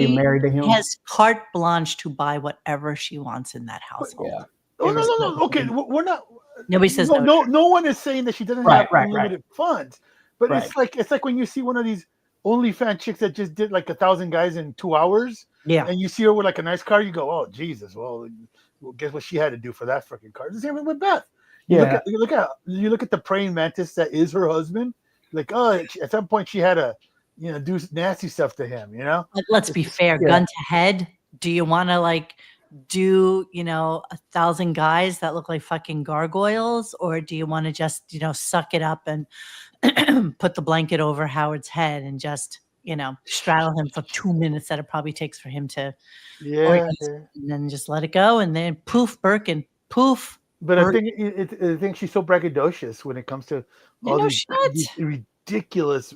married to him. Has carte blanche to buy whatever she wants in that household. Yeah. Oh, no. Okay, we're not. Nobody says no one is saying that she doesn't have unlimited funds. But it's like when you see one of these OnlyFans chicks that just did like 1,000 guys in 2 hours. Yeah. And you see her with like a nice car, you go, oh Jesus. Well, guess what she had to do for that freaking car? The same with Beth. Yeah. You look at the praying mantis that is her husband. Like, at some point she had to, do nasty stuff to him, Let's be fair. Gun to head. Do you want to do 1,000 guys that look like fucking gargoyles, or do you want to just suck it up and put the blanket over Howard's head and just straddle him for 2 minutes that it probably takes for him to and then just let it go, and then poof, Birkin, poof. But I think she's so braggadocious when it comes to all these ridiculous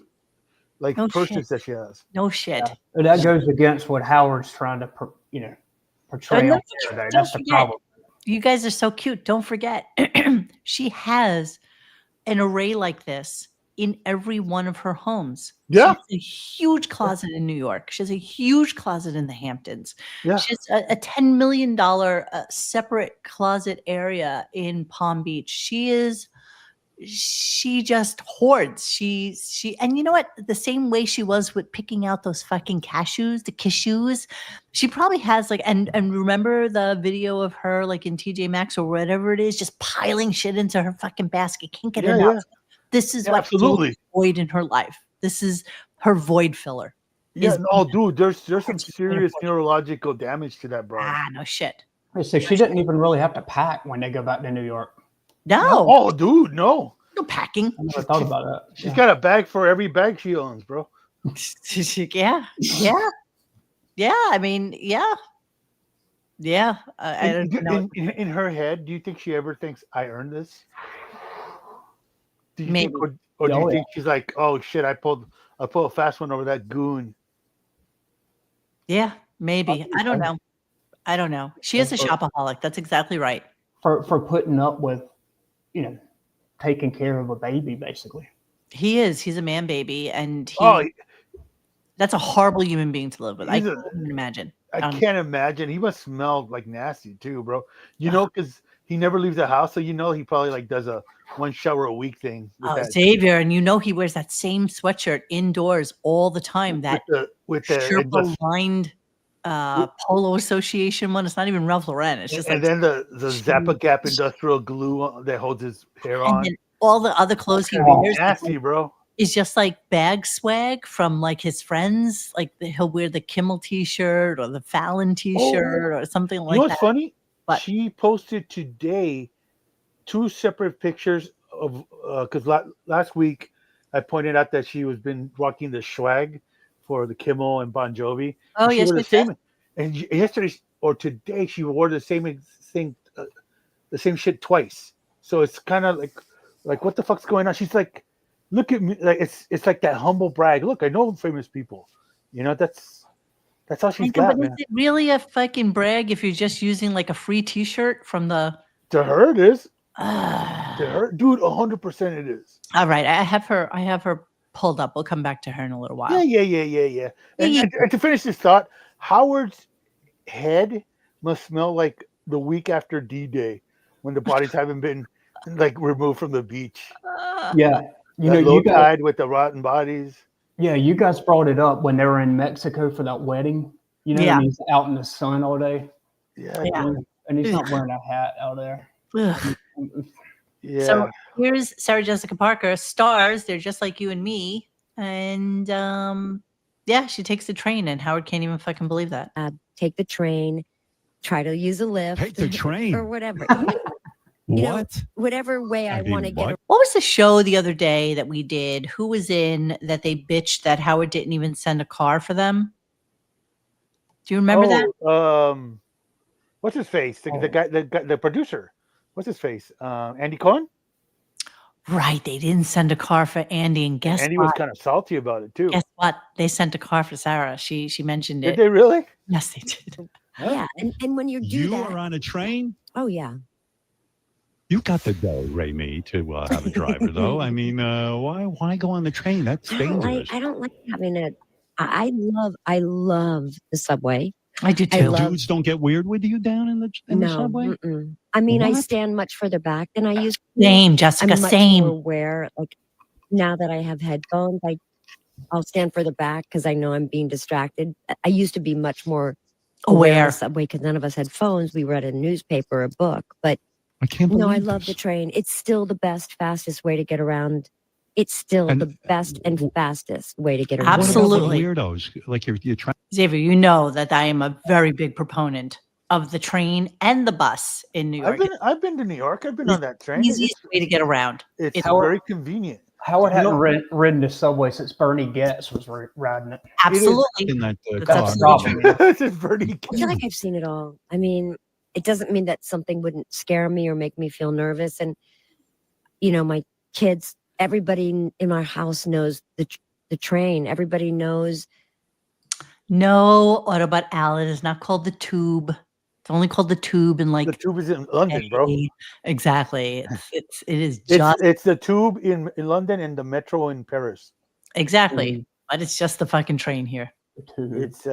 purses that she has. No shit. Yeah. But that goes against what Howard's trying to portray. That's the problem. You guys are so cute. Don't forget, she has an array like this in every one of her homes. Yeah. She has a huge closet in New York. She has a huge closet in the Hamptons. Yeah. She has a $10 million separate closet area in Palm Beach. She just hoards. And you know what? The same way she was with picking out those fucking cashews, the cashews, she probably has and remember the video of her in TJ Maxx or whatever it is, just piling shit into her fucking basket. Can't get enough. Yeah. This is what absolutely void in her life. This is her void filler. Yeah, dude, there's some serious neurological damage to that, bro. No shit. So she didn't even really have to pack when they go back to New York. No. Oh, dude, no. No packing. I never thought about that. She's got a bag for every bag she owns, bro. Yeah. I mean, yeah. I don't know. In her head, do you think she ever thinks I earned this? Do you Maybe. think, or do you think she's like, oh shit, I pulled a fast one over that goon? Yeah, maybe. I don't know. She is a shopaholic. That's exactly right. For putting up with, taking care of a baby, basically. He is. He's a man baby, and that's a horrible human being to live with. I can't even imagine. I can't imagine. He must smell like nasty too, bro. Because he never leaves the house, so he probably like does a 1 shower a week thing with that. Xavier, and he wears that same sweatshirt indoors all the time. That with the Sherpa lined Polo Association one. It's not even Ralph Lauren. It's just and then the Zappa Gap industrial glue that holds his hair on. And then all the other clothes he wears, nasty, bro. Is just like bag swag from like his friends. Like he'll wear the Kimmel T-shirt or the Fallon T-shirt or something like that. You know what's funny? She posted today 2 separate pictures of because last week I pointed out that she was been rocking the swag for the Kimmel and Bon Jovi. Oh, yes, the same. And yesterday or today she wore the same thing, the same shit twice. So it's kind of like what the fuck's going on? She's like, look at me, like it's like that humble brag. Look, I know famous people. That's all she's got, man. Is it really a fucking brag if you're just using like a free T-shirt from the? To her, it is. To her, dude, 100% it is. All right, I have her pulled up. We'll come back to her in a little while. Yeah. And to finish this thought, Howard's head must smell like the week after D-Day when the bodies haven't been like removed from the beach. Yeah, you guys with the rotten bodies. Yeah, you guys brought it up when they were in Mexico for that wedding. And he's out in the sun all day. Yeah. And he's not wearing a hat out there. Yeah. So here's Sarah Jessica Parker, stars. They're just like you and me. And she takes the train, and Howard can't even fucking believe that. Take the train, try to use a lift. Take the train. Or whatever. What? Whatever way I want to get. What was the show the other day that we did? Who was in that they bitched that Howard didn't even send a car for them? Do you remember that? What's his face? The guy, the producer. What's his face? Andy Cohen? Right. They didn't send a car for Andy. And guess Andy what? was kind of salty about it too. Guess what? They sent a car for Sarah. She mentioned it. Did they really? Yes, they did. Yeah. And when you do You that. are on a train? Oh, yeah. You got the dough, Ray, to have a driver, though. I mean, why go on the train? That's dangerous. I don't like having it. I love the subway. I do too. Dudes don't get weird with you down in the subway? I mean, I What? stand much further back than I used to. Same, Jessica, I'm much same. more aware. Like now that I have headphones, I'll stand further back because I know I'm being distracted. I used to be much more aware of the subway because none of us had phones. We read a newspaper, a book, but I can't believe I love the train. It's still the best, fastest way to get around. It's still the best and fastest way to get around. Absolutely. What about weirdos? Like you're trying. Xavier, you know that I am a very big proponent of the train and the bus in New York. I've been to New York. I've been on that train. Easiest way to get around. It's very convenient. Howard hadn't ridden the subway since Bernie Getz was riding it. Absolutely. In that That's the problem. I feel like I've seen it all. I mean, it doesn't mean that something wouldn't scare me or make me feel nervous. And, my kids, everybody in my house knows the train. Everybody knows. No, what about Alan? It's not called the Tube. It's only called the Tube in the Tube is in London, bro. Exactly. It is it's the Tube in London and the Metro in Paris. Exactly. But it's just the fucking train here. It's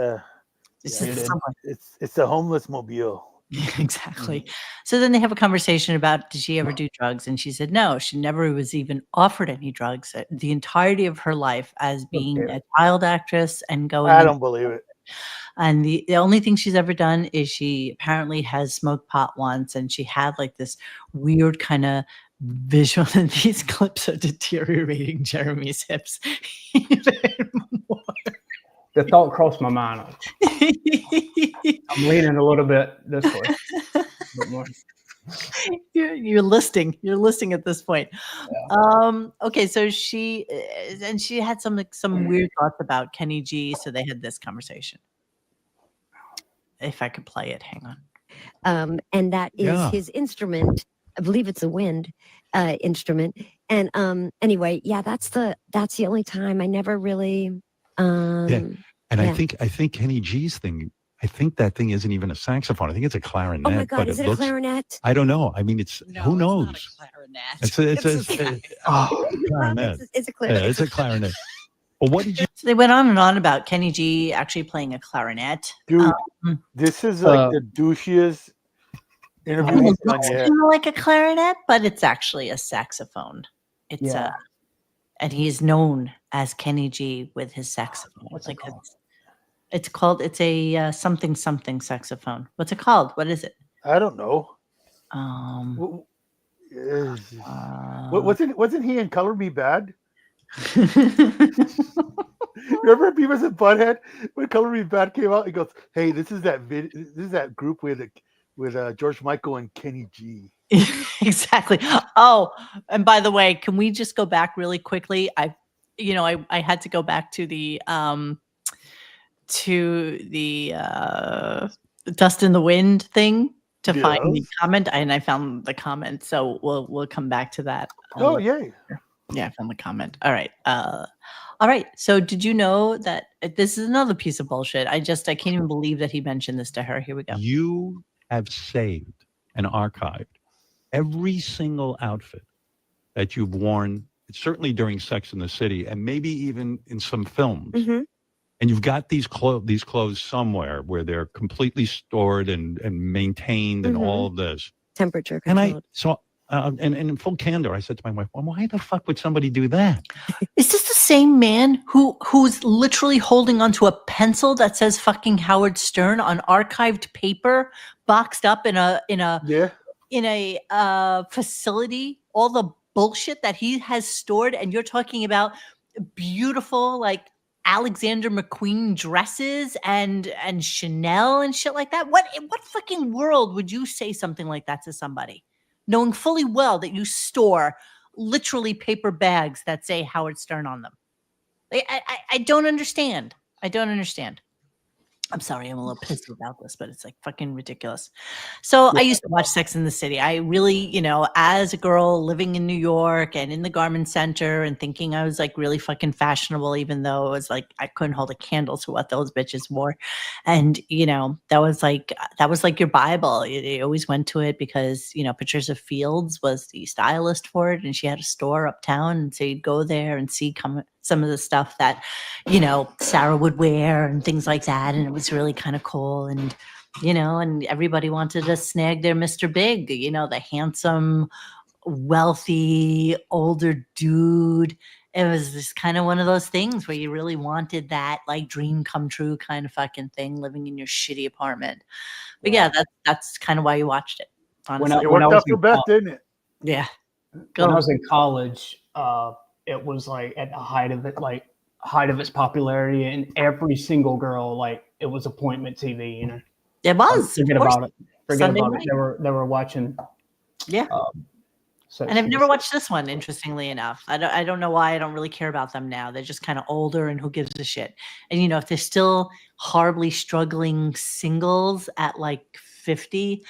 it's the homeless mobile. Exactly. So then they have a conversation about, did she ever do drugs? And she said, no, she never was even offered any drugs the entirety of her life as being a child actress and going. I don't believe it. And the only thing she's ever done is she apparently has smoked pot once, and she had like this weird kind of visual. And these clips are deteriorating Jeremy's hips even more. The thought crossed my mind. I'm leaning a little bit this way. A bit more. You're listing at this point. Yeah. Okay, so she had some weird thoughts about Kenny G, so they had this conversation. If I could play it, hang on. And that is his instrument. I believe it's a wind instrument. And anyway, that's the only time I never really I think Kenny G's thing, I think that thing isn't even a saxophone. I think it's a clarinet. Oh my God, but is it a clarinet? I don't know. I mean, who knows? It's not a clarinet. It's a clarinet. It's a clarinet. Yeah, it's a clarinet. Well, what did you? So they went on and on about Kenny G actually playing a clarinet. Dude, this is like the douchiest Interview It with looks Kanye. kind of like a clarinet, but it's actually a saxophone. It's Yeah. and he's known as Kenny G with his saxophone. What's it called? It's a something something saxophone. What's it called? What is it? I don't know. Wasn't he in Color Me Bad? Remember Beavis and Butthead when Color Me Bad came out? He goes, "Hey, this is that group with George Michael and Kenny G." Exactly. Oh, and by the way, can we just go back really quickly? I had to go back to the Dust in the Wind thing to find the Yes. comment, and I found the comment. So we'll come back to that. Oh, yay. Yeah, I found the comment. All right. All right. So did you know that this is another piece of bullshit? I can't even believe that he mentioned this to her. Here we go. You have saved and archived every single outfit that you've worn, certainly during Sex in the City, and maybe even in some films. Mm-hmm. And you've got these clothes somewhere where they're completely stored and maintained and all of this. Temperature And controlled. and in full candor, I said to my wife, well, why the fuck would somebody do that? Is this the same man who's literally holding onto a pencil that says fucking Howard Stern on archived paper, boxed up in a facility? All the bullshit that he has stored, and you're talking about beautiful like Alexander McQueen dresses and Chanel and shit like that. What fucking world would you say something like that to somebody, knowing fully well that you store literally paper bags that say Howard Stern on them? I don't understand. I don't understand. I'm sorry, I'm a little pissed about this, but it's like fucking ridiculous. So I used to watch Sex in the City. I really, as a girl living in New York and in the garment center and thinking I was like really fucking fashionable, even though it was like I couldn't hold a candle to what those bitches wore. And, that was like your Bible. You always went to it because, Patricia Fields was the stylist for it and she had a store uptown. And so you'd go there and see some of the stuff that, Sarah would wear and things like that. And it was really kind of cool. And, and everybody wanted to snag their Mr. Big, the handsome, wealthy, older dude. It was just kind of one of those things where you really wanted that like dream come true kind of fucking thing living in your shitty apartment. But yeah, that's kind of why you watched it. Honestly. It worked out for Beth, didn't it? Yeah. When I was in college, it was like at the height of its popularity, and every single girl, like, it was appointment TV, It was. Forget about it. Sunday Forget about night. it. They were watching. Yeah. And I've never watched this one, interestingly enough. I don't know why. I don't really care about them now. They're just kind of older, and who gives a shit? And if they're still horribly struggling singles at like 50,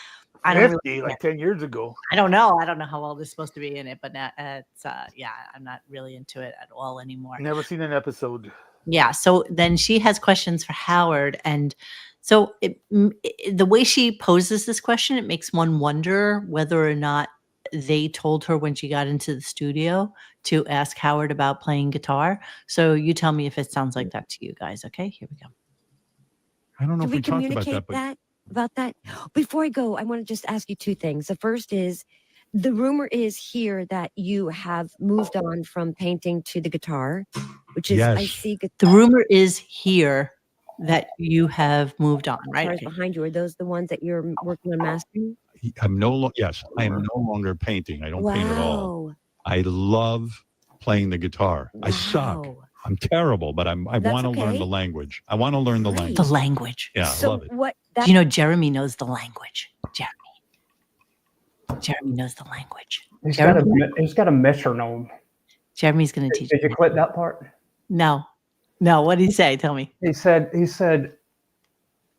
I don't 50, really like 10 years ago. I don't know. I don't know how old they're supposed to be in it, but now it's I'm not really into it at all anymore. Never seen an episode. Yeah. So then she has questions for Howard, and so the way she poses this question, it makes one wonder whether or not they told her when she got into the studio to ask Howard about playing guitar. So you tell me if it sounds like that to you guys. Okay, here we go. I don't know Did if we we talked about communicate that, but about that? Before I go, I want to just ask you two things. The first is, the rumor is here that you have moved on from painting to the guitar, which is, I Yes. see The rumor is here that you have moved on, right? guitars behind you. Are those the ones that you're working on mastering? I am no longer painting. I don't paint at all. Wow. I love playing the guitar. I suck. I'm terrible, but I That's want to learn okay. the language. I want to learn the language. The language. Yeah, I love it. Do you know Jeremy knows the language? Jeremy knows the language. He's got a metronome. Jeremy's going to teach Did you clip that part? No. What did he say? Tell me. He said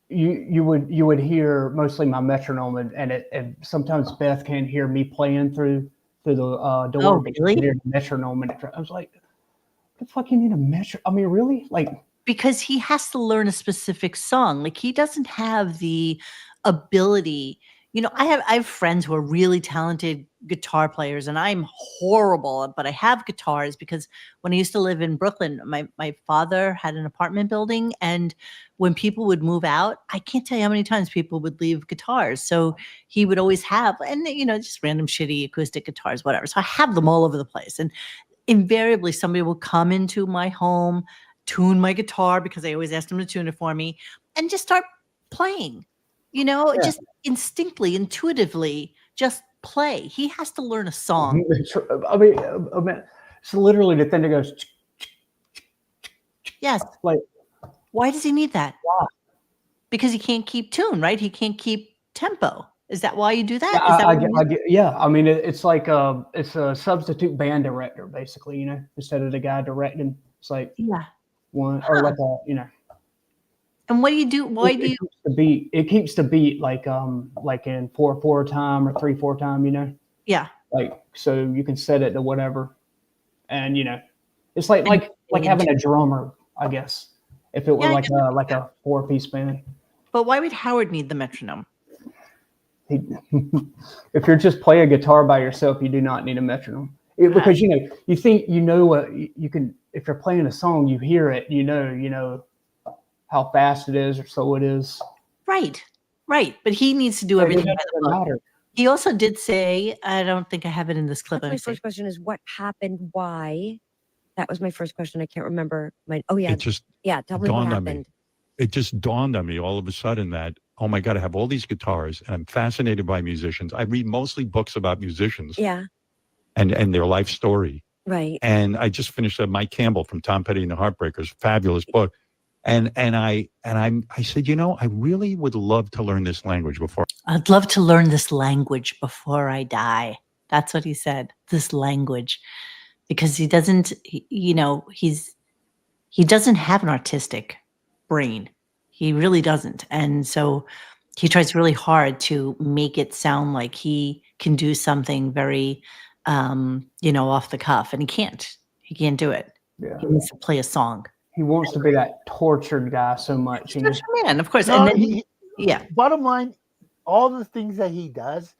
you would hear mostly my metronome, and sometimes Beth can't hear me playing through the door. Oh, but she really? can hear the metronome, and I was like, "What the fuck you need a metronome? I mean, really? Like." Because he has to learn a specific song. Like he doesn't have the ability, I have friends who are really talented guitar players, and I'm horrible, but I have guitars because when I used to live in Brooklyn, my father had an apartment building, and when people would move out, I can't tell you how many times people would leave guitars. So he would always have, and just random shitty acoustic guitars, whatever. So I have them all over the place, and invariably somebody will come into my home, tune my guitar because I always ask them to tune it for me, and just start playing. Just instinctively, intuitively, just play. He has to learn a song. I mean, it's literally the thing that goes. Yes. Like, why does he need that? Why? Because he can't keep tune, right? He can't keep tempo. Is that why you do that? Yeah, Is that I get, yeah. I mean, it's like it's a substitute band director, basically. Instead of the guy directing, it's like one or like a. And what do you do? Why do you? It keeps the beat like in 4/4 time or 3/4 time. Yeah. Like so you can set it to whatever, and it's like having a drummer, I guess, if it were like a 4-piece band. But why would Howard need the metronome? If you're just playing a guitar by yourself, you do not need a metronome. Because you think what you can. If you're playing a song, you hear it, how fast it is or slow it is. Right. But he needs to do everything. It doesn't matter. He also did say, I don't think I have it in this clip. My first question is what happened? Why? That was my first question. I can't remember. Tell me what happened. It just dawned on me all of a sudden that, oh my God, I have all these guitars and I'm fascinated by musicians. I read mostly books about musicians. Yeah. And their life story. Right. And I just finished Mike Campbell from Tom Petty and the Heartbreakers, fabulous book. And I said, I really would love to learn this language before. I'd love to learn this language before I die. That's what he said. This language, because he doesn't, he doesn't have an artistic brain. He really doesn't. And so he tries really hard to make it sound like he can do something very, off the cuff, and he can't. He can't do it. Yeah. He needs to play a song. He wants to be that tortured guy so much. Man, of course. No, and then, bottom line, all the things that he does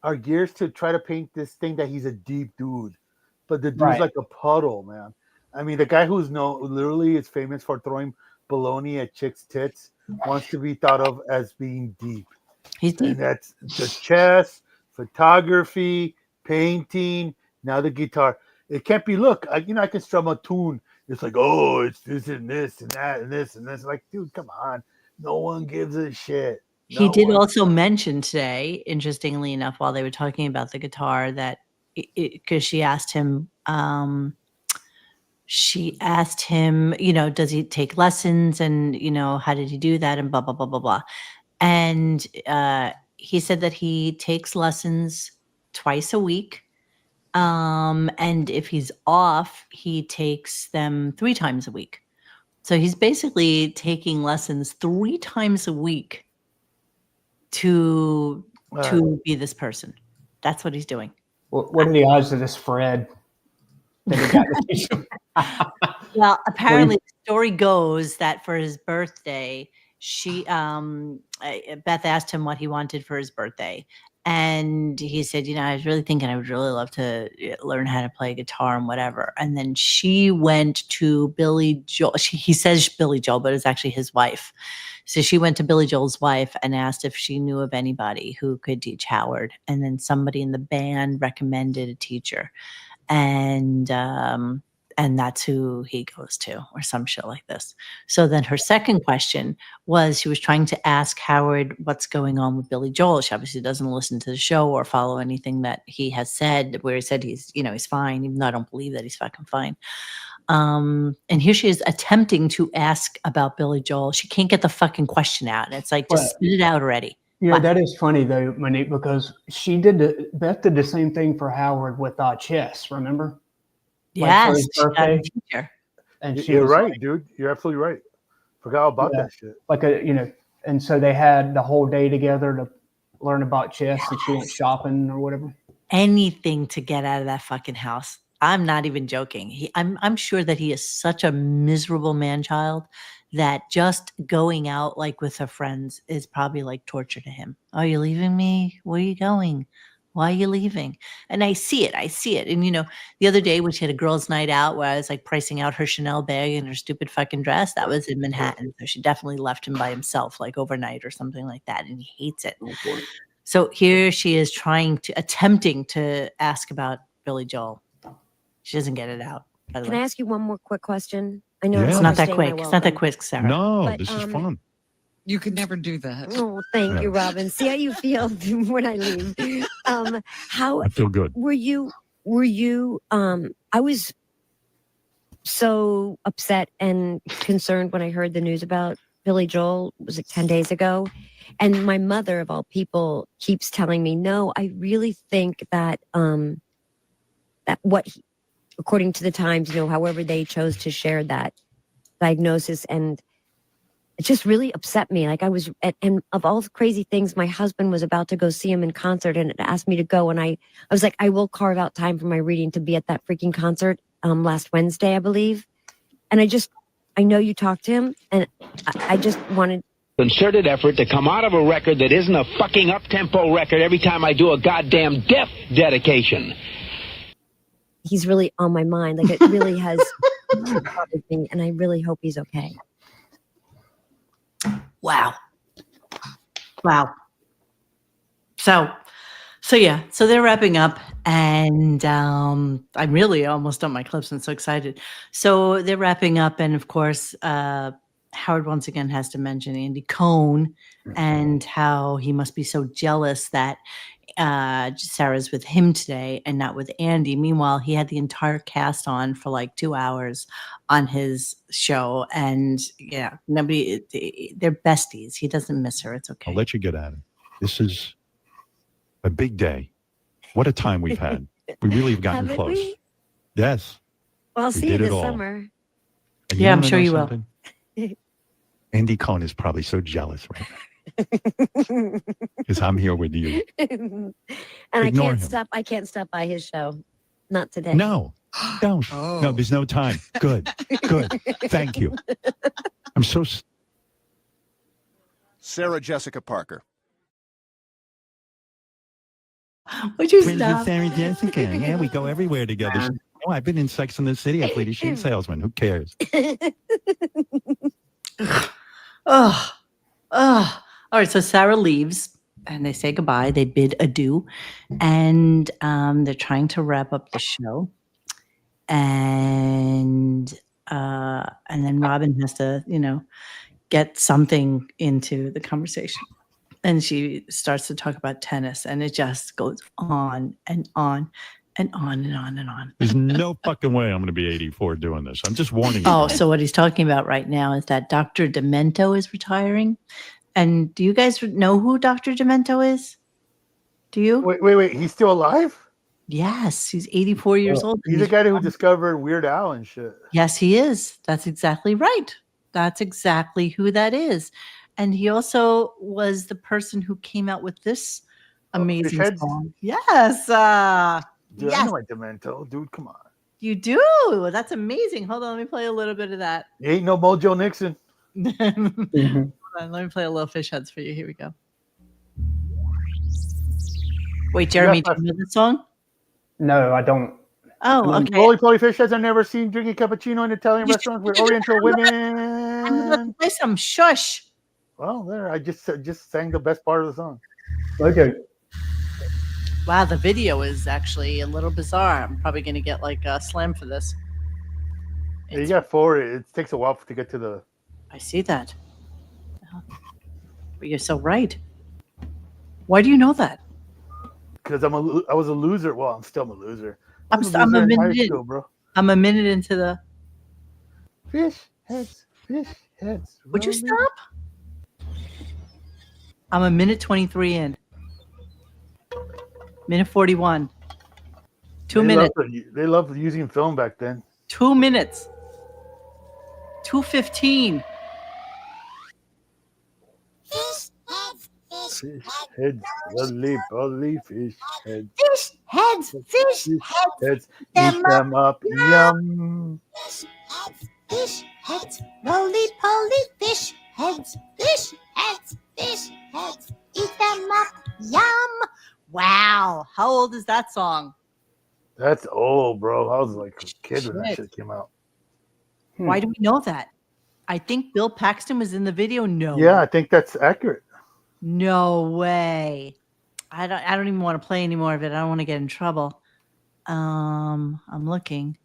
are geared to try to paint this thing that he's a deep dude, but the dude's like a puddle, man. I mean, the guy who's literally is famous for throwing baloney at chicks' tits wants to be thought of as being deep. He's deep. And that's the chess, photography, painting, now the guitar. It can't be, look, I can strum a tune. It's like, oh, it's this and this and that and this and this. Like, dude, come on. No one gives a shit. He did also mention today, interestingly enough, while they were talking about the guitar, that because she asked him, does he take lessons, and how did he do that, and blah blah blah blah blah. And he said that he takes lessons twice a week. And if he's off, he takes them 3 times a week. So he's basically taking lessons 3 times a week to be this person. That's what he's doing. What are the odds of this Fred? Well, apparently the story goes that for his birthday, Beth asked him what he wanted for his birthday. And he said, I was really thinking I would really love to learn how to play guitar and whatever. And then she went to Billy Joel. He says Billy Joel, but it's actually his wife. So she went to Billy Joel's wife and asked if she knew of anybody who could teach Howard. And then somebody in the band recommended a teacher. And that's who he goes to, or some shit like this. So then her second question was, she was trying to ask Howard what's going on with Billy Joel. She obviously doesn't listen to the show or follow anything that he has said, where he said he's fine, even though I don't believe that he's fucking fine. And here she is attempting to ask about Billy Joel. She can't get the fucking question out. And it's like, just spit it out already. Yeah, that is funny though, Monique, because Beth did the same thing for Howard with chess, remember? Yes, his birthday. And you're right, dude. You're absolutely right. Forgot about that shit. And so they had the whole day together to learn about chess, and she went shopping or whatever. Anything to get out of that fucking house. I'm not even joking. I'm sure that he is such a miserable man-child that just going out like with her friends is probably like torture to him. Are you leaving me? Where are you going? Why are you leaving? And I see it. And, the other day when she had a girls' night out where I was like pricing out her Chanel bag and her stupid fucking dress, that was in Manhattan. So she definitely left him by himself, like overnight or something like that. And he hates it. So here she is attempting to ask about Billy Joel. She doesn't get it out. By the Can way. I ask you one more quick question? I know It's I'm not that overstaying my quick. It's not that welcome. quick, Sarah. No, But, this is fun. You could never do that. Oh, thank you, Robin. See how you feel when I leave. How I feel good. were you? I was so upset and concerned when I heard the news about Billy Joel. Was it 10 days ago? And my mother, of all people, keeps telling me, no, I really think that according to the Times, however they chose to share that diagnosis, and it just really upset me. Like and of all the crazy things, my husband was about to go see him in concert and asked me to go. And I was like, I will carve out time for my reading to be at that freaking concert last Wednesday, I believe. And I know you talked to him, and I just wanted concerted effort to come out of a record that isn't a fucking up-tempo record every time I do a goddamn Death dedication. He's really on my mind. Like, it really has bothered me, and I really hope he's okay. Wow. So yeah, so they're wrapping up, and I'm really almost done my clips. I'm so excited. So they're wrapping up, and of course, Howard once again has to mention Andy Cohen and how he must be so jealous that Sarah's with him today and not with Andy. Meanwhile, he had the entire cast on for like 2 hours on his show, and they're besties. He doesn't miss her. It's okay. I'll let you get at it. This is a big day. What a time we've had. We really have gotten Haven't close. we? Yes. Well, I'll We see you did it this all. summer. And Yeah, I'm wanna sure know you will. something? Andy Cohen is probably so jealous right now because I'm here with you. And Ignore him. I can't stop by his show. Not today. No, don't. No, there's no time. Good. Thank you. I'm so. Sarah Jessica Parker. Would you Friends with stop? Sarah Jessica. Yeah, we go everywhere together. Oh, I've been in Sex and the City. I played a shoe salesman. Who cares? Oh. All right. So Sarah leaves, and they say goodbye. They bid adieu, and they're trying to wrap up the show, and then Robin has to, get something into the conversation. And she starts to talk about tennis, and it just goes on and on and on and on and on. There's no fucking way I'm going to be 84 doing this. I'm just warning you. Oh, so what he's talking about right now is that Dr. Demento is retiring. And do you guys know who Dr. Demento is? Do you? Wait. He's still alive? Yes, he's 84 years old. He's the guy who discovered Weird Al and shit. Yes, he is. That's exactly right. That's exactly who that is. And he also was the person who came out with this amazing song. Yes. Dude, yes. I know my Demento. Dude, come on. You do? That's amazing. Hold on. Let me play a little bit of that. Ain't no Mojo Nixon. Hold on, let me play a little fish heads for you. Here we go. Wait, Jeremy, do you know this song? No, I don't. Oh, okay. Roly-poly fish heads I've never seen drinking cappuccino in Italian restaurants with Oriental women. I'm about to play some shush. Well, there, I just sang the best part of the song. Okay. Wow, the video is actually a little bizarre. I'm probably going to get like a slam for this. Yeah, you got to forward it. It takes a while to get to the... I see that. But you're so right. Why do you know that? Because I was a loser. Well, I'm still a loser. I'm a loser in high minute school, bro. I'm a minute into the... Fish heads. Would you stop? I'm a minute 23 in. Minute 41. 2 minutes. They loved using film back then. 2 minutes. 2:15. Fish heads. Bully fish heads. Fish heads. Fish heads. Eat them up. Yum. fish heads, roly-poly fish heads, fish heads, fish heads. Eat them up, yum. Wow. How old is that song? That's old, bro. I was like a kid when that Shit. shit came out. Why do we know that? I think Bill Paxton was in the video. No. Yeah, I think that's accurate. No way. I don't even want to play any more of it. I don't want to get in trouble. I'm looking.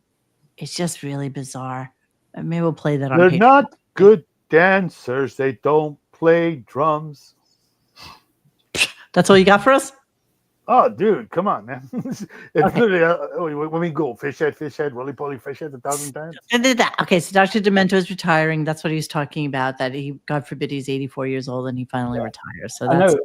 It's just really bizarre. Maybe we'll play that on They're Patreon. not good dancers. They don't play drums. That's all you got for us? Oh, dude, come on, man. It's literally, when we go fish head, roly-poly fish head 1,000 times. Okay, so Dr. Demento is retiring. That's what he was talking about, that he, God forbid, he's 84 years old and he finally retires. So I that's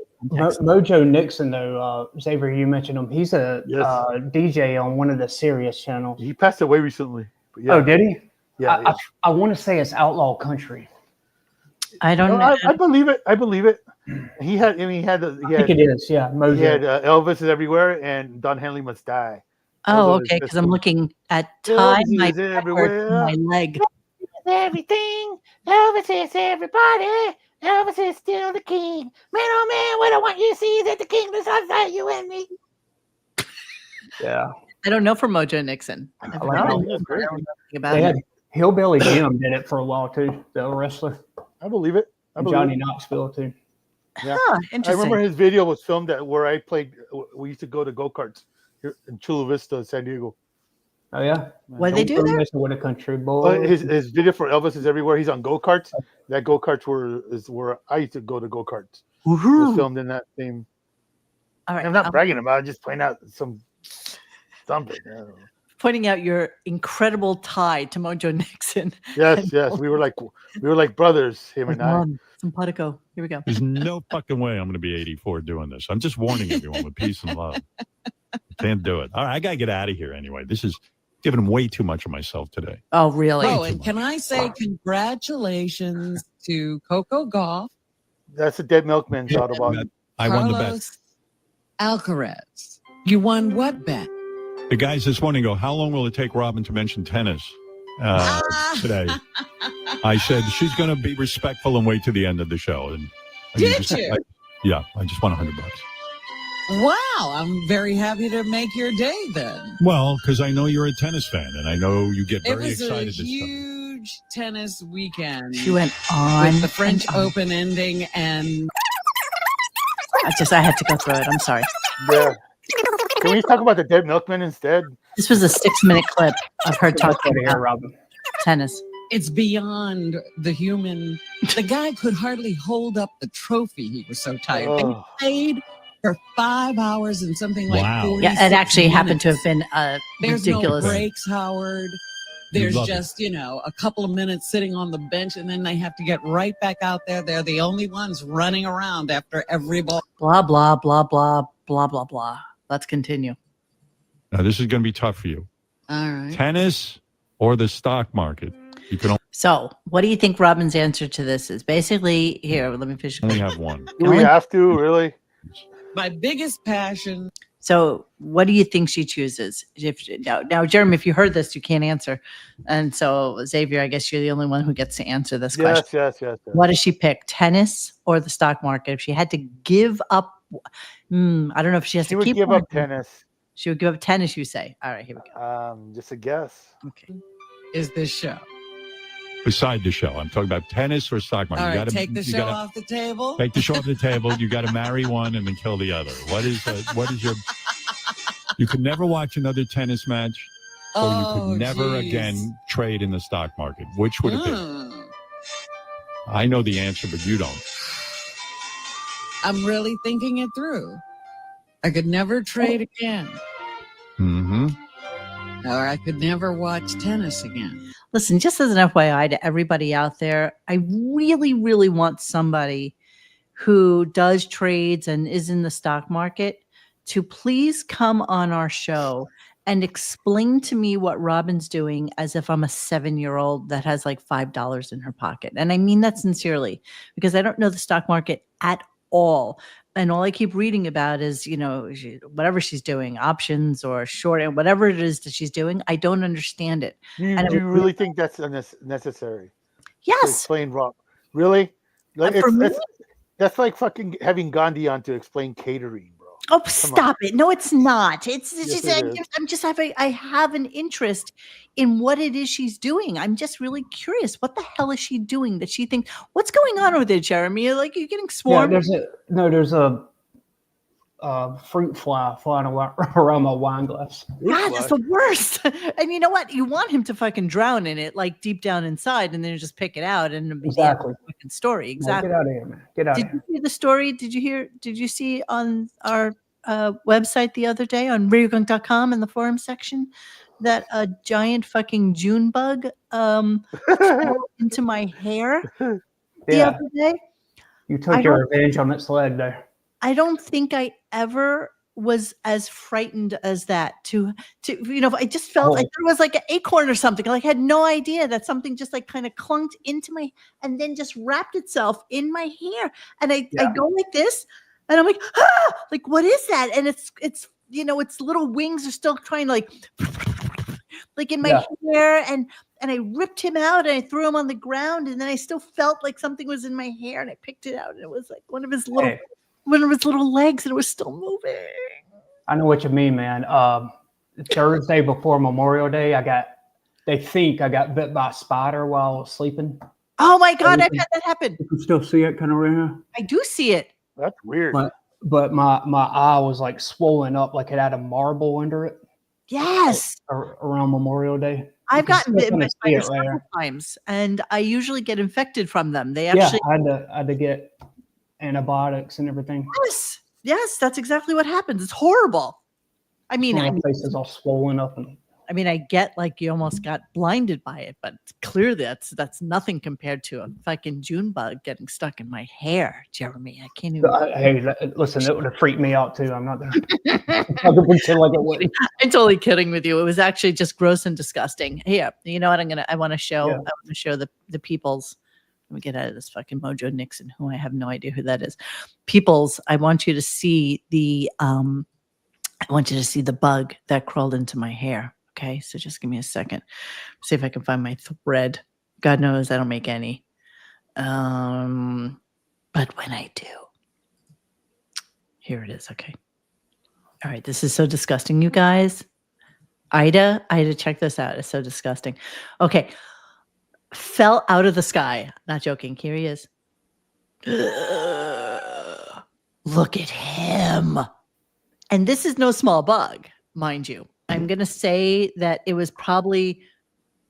know Mojo Nixon, though, Xavier, you mentioned him. He's a DJ on one of the Sirius channels. He passed away recently. But yeah. Oh, did he? Yeah. I want to say it's Outlaw Country. I don't know. I believe it. I believe it. He had. I think it is. Yeah, Mojo. He had Elvis is everywhere and Don Henley Must Die. Oh, okay, because I'm looking at time. My leg. Everything. Elvis is everybody. Elvis is still the king. Man, oh man, what I want you to see is that the king is outside you and me. Yeah. I don't know for Mojo Nixon. They had Hillbilly Jim did it for a while too. The wrestler. I believe it. Johnny Knoxville too. Yeah. Interesting. I remember his video was filmed at where I played. We used to go to go-karts here in Chula Vista, San Diego. Oh yeah. What did they do there? What a country boy. His video for Elvis is everywhere. He's on go-karts. That go-karts is where I used to go to go-karts. It was filmed in that same. All right. I'm not bragging about it. Just pointing out something. I don't know. Pointing out your incredible tie to Mojo Nixon. Yes. We were like brothers, him and I. Simpatico. Here we go. There's no fucking way I'm going to be 84 doing this. I'm just warning everyone with peace and love. Can't do it. All right, I got to get out of here anyway. This is giving way too much of myself today. Oh, really? Oh, and can I say congratulations to Coco Gauff? That's the Dead Milkman's Autobahn. I won the bet. Carlos Alcaraz. You won what bet? The guys this morning go, how long will it take Robin to mention tennis today? I said, she's going to be respectful and wait to the end of the show. And Did you? I just won $100. Wow, I'm very happy to make your day then. Well, because I know you're a tennis fan and I know you get It very was a excited this time. huge tennis weekend. She went on. With the French Open ending and... I had to go through it. I'm sorry. Yeah. Can we talk about the Dead Milkman instead? This was a 6-minute clip of her talking about Robin. tennis. It's beyond the human. The guy could hardly hold up the trophy. He was so tired. They played for 5 hours and something like 46 Yeah, it actually happened to minutes. have been There's ridiculous. no breaks, Howard. There's love just, a couple of minutes sitting on the bench, and then they have to get right back out there. They're the only ones running around after every ball. Blah, blah, blah, blah, blah, blah, blah. Let's continue. Now, this is going to be tough for you. All right. Tennis or the stock market? You can So, what do you think Robin's answer to this is? Basically, here, let me finish. only have one. Do we have to, really? My biggest passion. So, what do you think she chooses? Now, Jeremy, if you heard this, you can't answer. And so, Xavier, I guess you're the only one who gets to answer this question. Yes. What does she pick? Tennis or the stock market? If she had to give up, I don't know if she has She to would keep give one. up tennis. She would give up tennis, you say. All right, here we go. Just a guess. Okay. Is this show? Beside the show, I'm talking about tennis or stock market. All You right, gotta- take the you show gotta off the table. Take the show off the table. You got to marry one and then kill the other. What is your? You could never watch another tennis match, or you could never again trade in the stock market. Which would it be? I know the answer, but you don't. I'm really thinking it through. I could never trade again. Mm-hmm. Or I could never watch tennis again. Listen, just as an FYI to everybody out there, I really, really want somebody who does trades and is in the stock market to please come on our show and explain to me what Robin's doing as if I'm a 7-year-old that has like $5 in her pocket. And I mean that sincerely, because I don't know the stock market at all. And all I keep reading about is, whatever she's doing, options or short, and whatever it is that she's doing, I don't understand it. Do you, And do you really think that's necessary? To yes. explain wrong. Really? Like For me? that's like fucking having Gandhi on to explain catering, bro. Oh, stop it. No, it's not. It's Yes, just, it is. I'm just having, I have an interest in what it is she's doing. I'm just really curious. What the hell is she doing that she thinks, what's going on over there, Jeremy? Like, you're getting Yeah, swarmed? there's a fruit fly flying around my wine glass. God, that's the worst. And you know what? You want him to fucking drown in it, like deep down inside, and then you just pick it out and it'll be the end of the fucking story. Exactly. Get out of here, man. Get out of Did here. you hear the story? Did you see on our website the other day on RadioGunk.com in the forum section that a giant fucking June bug fell into my hair the other day? You took your revenge on that sled there. I don't think I ever was as frightened as that to I just felt like there was like an acorn or something. Like I had no idea that something just like kind of clunked into my and then just wrapped itself in my hair. And I go like this and I'm like, like what is that? And it's its little wings are still trying to like in my hair and I ripped him out and I threw him on the ground and then I still felt like something was in my hair and I picked it out and it was like one of his little legs and it was still moving. I know what you mean, man. Thursday before Memorial Day, they think I got bit by a spider while I was sleeping. Oh my God, I've had that happen. You can still see it kind of right here. I do see it. That's weird. But my eye was like swollen up like it had a marble under it. Yes. Around Memorial Day. I've gotten bitten by spiders right several times and I usually get infected from them. They I had to get antibiotics and everything. Yes, that's exactly what happens. It's horrible. I mean, my face is all swollen up, and I get like you almost got blinded by it, but clearly that's nothing compared to a fucking June bug getting stuck in my hair, Jeremy. I can't even. Hey, listen, that would have freaked me out too. I'm not gonna pretend like it wouldn't. I'm totally kidding with you. It was actually just gross and disgusting. Here, you know what? I want to show. I want to show the people's. Let me get out of this fucking Mojo Nixon, who I have no idea who that is. Peoples, I want you to see the bug that crawled into my hair. Okay, so just give me a second. See if I can find my thread. God knows I don't make any. But when I do, here it is. Okay. All right, this is so disgusting, you guys. Ida, check this out. It's so disgusting. Okay. Fell out of the sky. Not joking. Here he is. Look at him. And this is no small bug, mind you. I'm going to say that it was probably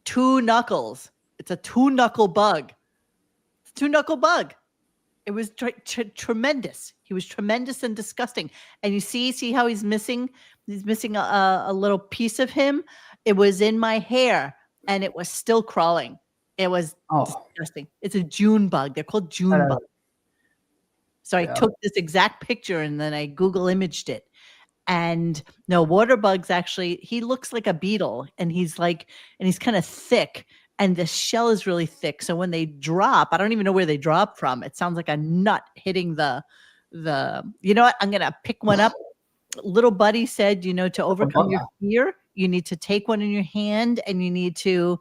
2 knuckles. It's a 2-knuckle bug. It's a 2-knuckle bug. It was tremendous. He was tremendous and disgusting. And you see how he's missing? He's missing a little piece of him. It was in my hair and it was still crawling. It was disgusting. It's a June bug. They're called June bugs. So I took this exact picture and then I Google imaged it. And no, water bugs actually, he looks like a beetle and he's kind of thick and the shell is really thick. So when they drop, I don't even know where they drop from. It sounds like a nut hitting the, you know what? I'm going to pick one up. Little buddy said, to overcome your fear, you need to take one in your hand and you need to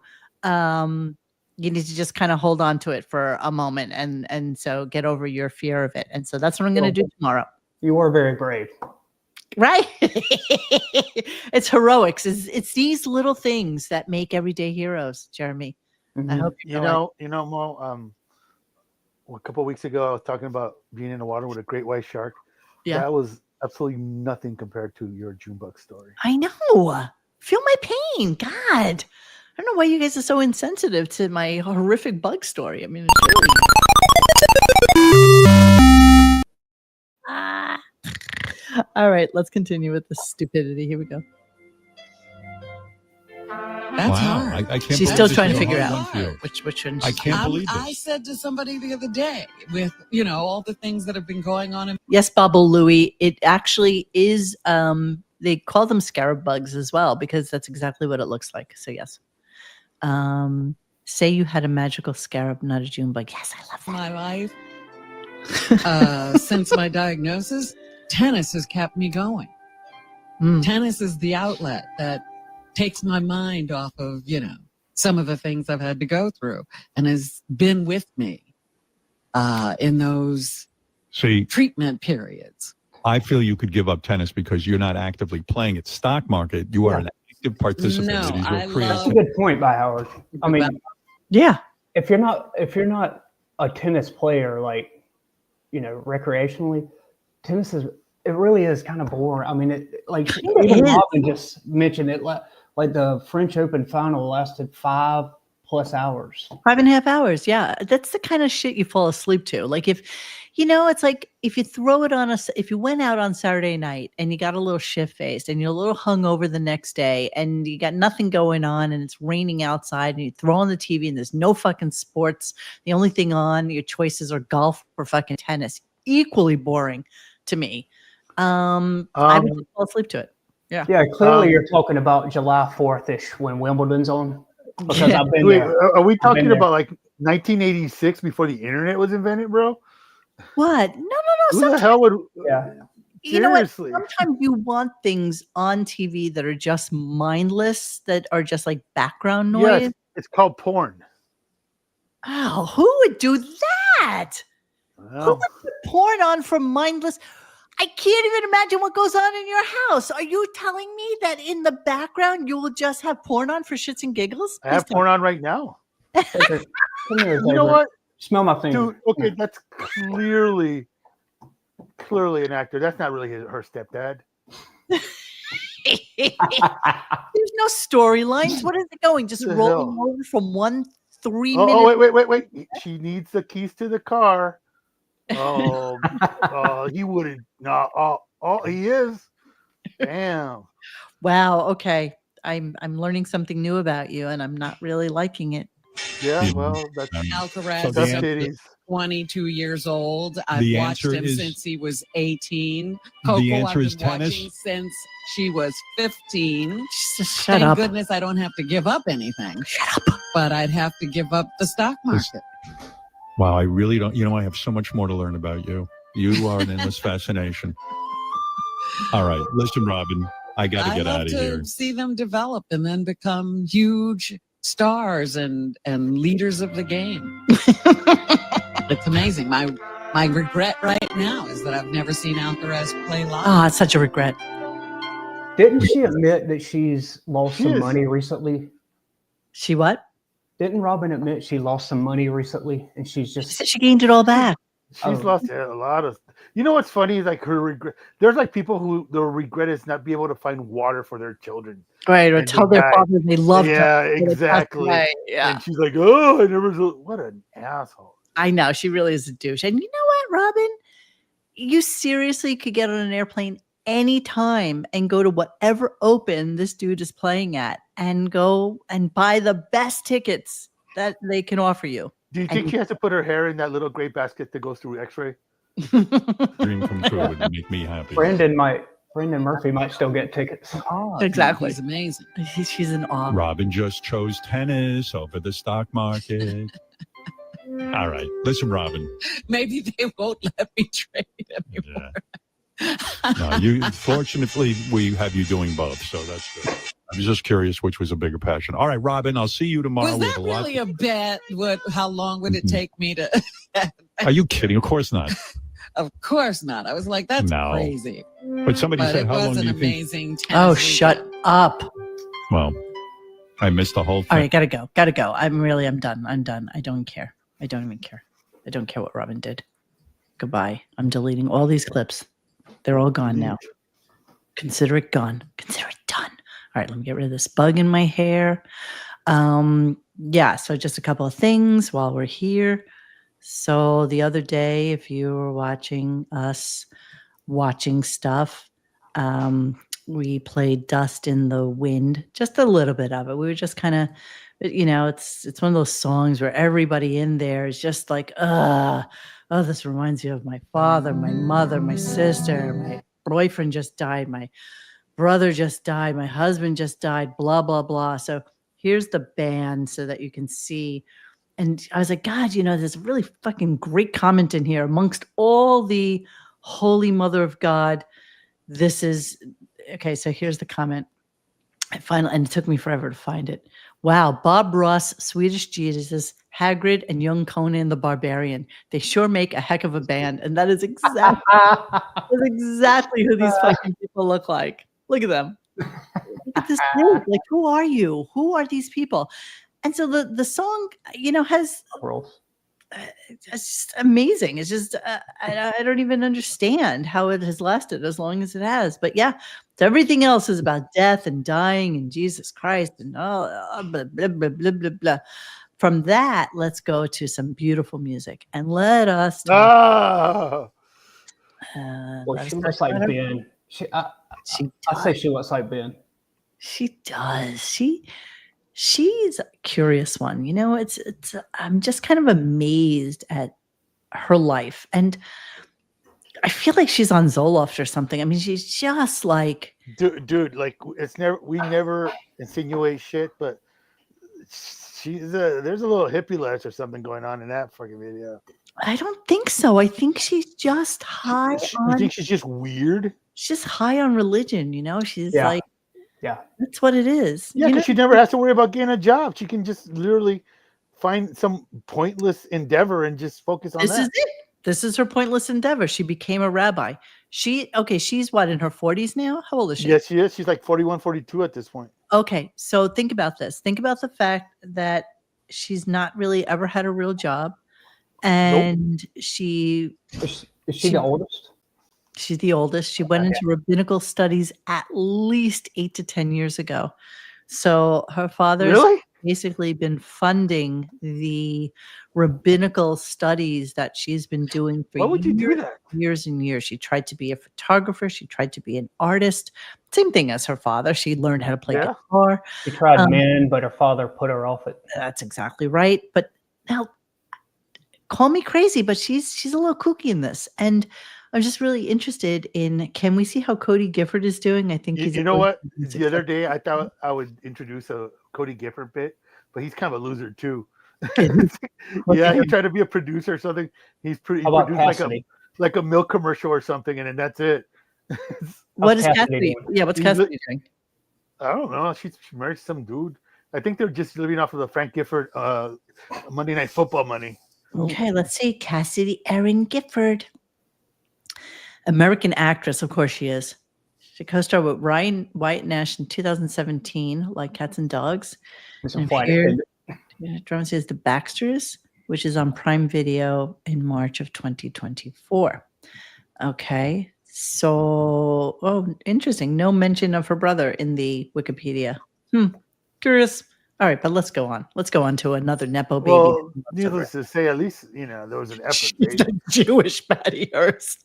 just kind of hold on to it for a moment and so get over your fear of it. And so that's what I'm going to do tomorrow. You are very brave. Right? It's heroics. It's these little things that make everyday heroes, Jeremy. Mm-hmm. I hope you know, Mo, a couple of weeks ago, I was talking about being in the water with a great white shark. Yeah. That was absolutely nothing compared to your June bug story. I know. Feel my pain. God. I don't know why you guys are so insensitive to my horrific bug story. I mean, it's really... All right, let's continue with the stupidity. Here we go. That's hard. I can't. She's still trying to figure out which one. I can't believe it. I said to somebody the other day with all the things that have been going on. Yes, Bobble Louie. It actually is. They call them scarab bugs as well because that's exactly what it looks like. So yes. Say you had a magical scarab, not a June bug. Yes, I love that. My life. Since my diagnosis, tennis has kept me going. Tennis is the outlet that takes my mind off of, some of the things I've had to go through and has been with me in those treatment periods. I feel you could give up tennis because you're not actively playing it. Stock market, you are an active participant. No, That's a good point by Howard. I mean, yeah, if you're not a tennis player, like, recreationally, tennis it really is kind of boring. I mean, even Robin just mentioned it, like the French Open final lasted 5+ hours. 5.5 hours. Yeah. That's the kind of shit you fall asleep to. Like if, it's like if you throw it if you went out on Saturday night and you got a little shift faced and you're a little hungover the next day and you got nothing going on and it's raining outside and you throw on the TV and there's no fucking sports. The only thing on your choices are golf or fucking tennis. Equally boring to me. I would just fall asleep to it. Yeah. Yeah. Clearly you're talking about July 4th-ish when Wimbledon's on. Because I've been Wait, there. are we talking about like 1986 before the internet was invented, bro? What? No. Who the hell would? Yeah. You know what? Seriously. Sometimes you want things on TV that are just mindless, that are just like background noise. Yeah, it's called porn. Oh, who would do that? Who would put porn on for mindless? I can't even imagine what goes on in your house. Are you telling me that in the background you will just have porn on for shits and giggles? I have porn on right now. Come here, You know what? Smell my finger. Dude, okay, that's clearly an actor. That's not really her stepdad. There's no storylines. What is it going? Just rolling over from 3 minutes. Oh, wait. She needs the keys to the car. Oh, he wouldn't. No, he is. Damn. Wow. Okay. I'm learning something new about you, and I'm not really liking it. Yeah. Well, that's Alcaraz that's is titties. 22 years old. I've The watched answer him is- since he was 18. The Coco, answer I've is been tennis? watching since she was 15. Shut Thank up. goodness I don't have to give up anything. Shut up. But I'd have to give up the stock market. Wow, I really don't. I have so much more to learn about you. You are an endless fascination. All right, listen, Robin, I got to get out of here. To see them develop and then become huge stars and leaders of the game. It's amazing. My regret right now is that I've never seen Alcaraz play live. Ah, it's such a regret. Didn't she admit that she's lost some money recently? She what? Didn't Robin admit she lost some money recently and she's just... She said she gained it all back. She's lost a lot of. You know what's funny is like her regret. There's like people who their regret is not be able to find water for their children. Right, or And tell they their die. father they loved her. Yeah, They passed exactly. away. Yeah. And she's like, oh, I never. What an asshole. I know. She really is a douche. And you know what, Robin? You seriously could get on an airplane anytime and go to whatever open this dude is playing at and go and buy the best tickets that they can offer you. Do you think she has to put her hair in that little gray basket that goes through X-ray? Dream come true would make me happy. Brendan Murphy might still get tickets. Oh, Exactly. He's amazing. She's an awe. Robin just chose tennis over the stock market. All right, listen, Robin. Maybe they won't let me trade anymore. No, fortunately, we have you doing both, so that's good. I was just curious which was a bigger passion. All right, Robin, I'll see you tomorrow. Was with that a lot. really a bet? How long would it take me to? Are you kidding? Of course not. Of course not. I was like, that's No. crazy. But somebody But said, it how long was do an you think? amazing tennis Oh, weekend. shut up. Well, I missed the whole thing. All right, gotta go. I'm done. I don't care. I don't even care. I don't care what Robin did. Goodbye. I'm deleting all these clips. They're all gone now. Consider it gone. Consider it done. All right, let me get rid of this bug in my hair. Yeah, so just a couple of things while we're here. So the other day, if you were watching us watching stuff, we played Dust in the Wind, just a little bit of it. We were just kind of, it's one of those songs where everybody in there is just like, oh, this reminds you of my father, my mother, my sister, my boyfriend just died, my brother just died, my husband just died, blah, blah, blah. So here's the band so that you can see And I was like, God, there's a really fucking great comment in here amongst all the Holy Mother of God. This is okay. So here's the comment. And it took me forever to find it. Wow, Bob Ross, Swedish Jesus, Hagrid, and young Conan the Barbarian. They sure make a heck of a band. And that is exactly who these fucking people look like. Look at them. Look at this group. Like, who are you? Who are these people? And so the song, has it's just amazing. It's just I don't even understand how it has lasted as long as it has. But yeah, everything else is about death and dying and Jesus Christ and blah, blah, blah, blah, blah, blah. From that, let's go to some beautiful music and let us talk. Well, she looks like Ben. I say she looks like Ben. She does. She's a curious one. It's I'm just kind of amazed at her life. And I feel like she's on Zoloft or something. I mean, she's just like dude, like we never insinuate shit, but there's a little hippie lash or something going on in that fucking video. I don't think so. I think she's just high on. You think she's just weird? She's just high on religion, She's like, yeah, that's what it is. Yeah, because she never has to worry about getting a job. She can just literally find some pointless endeavor and just focus on this that. Is it. This is her pointless endeavor. She became a rabbi. She's what, in her 40s now? How old is she? Yes, she is. She's like 41, 42 at this point. Okay, so think about this. Think about the fact that she's not really ever had a real job. And Is she the oldest? She's the oldest. She went into rabbinical studies at least 8 to 10 years ago. So her father's basically been funding the rabbinical studies that she's been doing for years and years. She tried to be a photographer. She tried to be an artist. Same thing as her father. She learned how to play guitar. She tried men, but her father put her off it. That's exactly right. But now, call me crazy, but she's a little kooky in this. And I'm just really interested in, can we see how Cody Gifford is doing? I think he's. You know what? The other day I thought I would introduce a Cody Gifford bit, but he's kind of a loser too. Yeah, he tried to be a producer or something. He produced like a milk commercial or something, and then that's it. What is Cassidy? Yeah, what's Cassidy doing? I don't know. She married some dude. I think they're just living off of the Frank Gifford Monday Night Football money. Okay, let's see. Cassidy Erin Gifford. American actress, of course she is. She co-starred with Ryan White Nash in 2017, Like Cats and Dogs. And here, drama series The Baxters, which is on Prime Video in March of 2024. Okay, so, interesting. No mention of her brother in the Wikipedia. Curious. All right, but let's go on. Let's go on to another Nepo baby. Well, needless to say, at least, there was an effort. She's a Jewish Patty Hearst.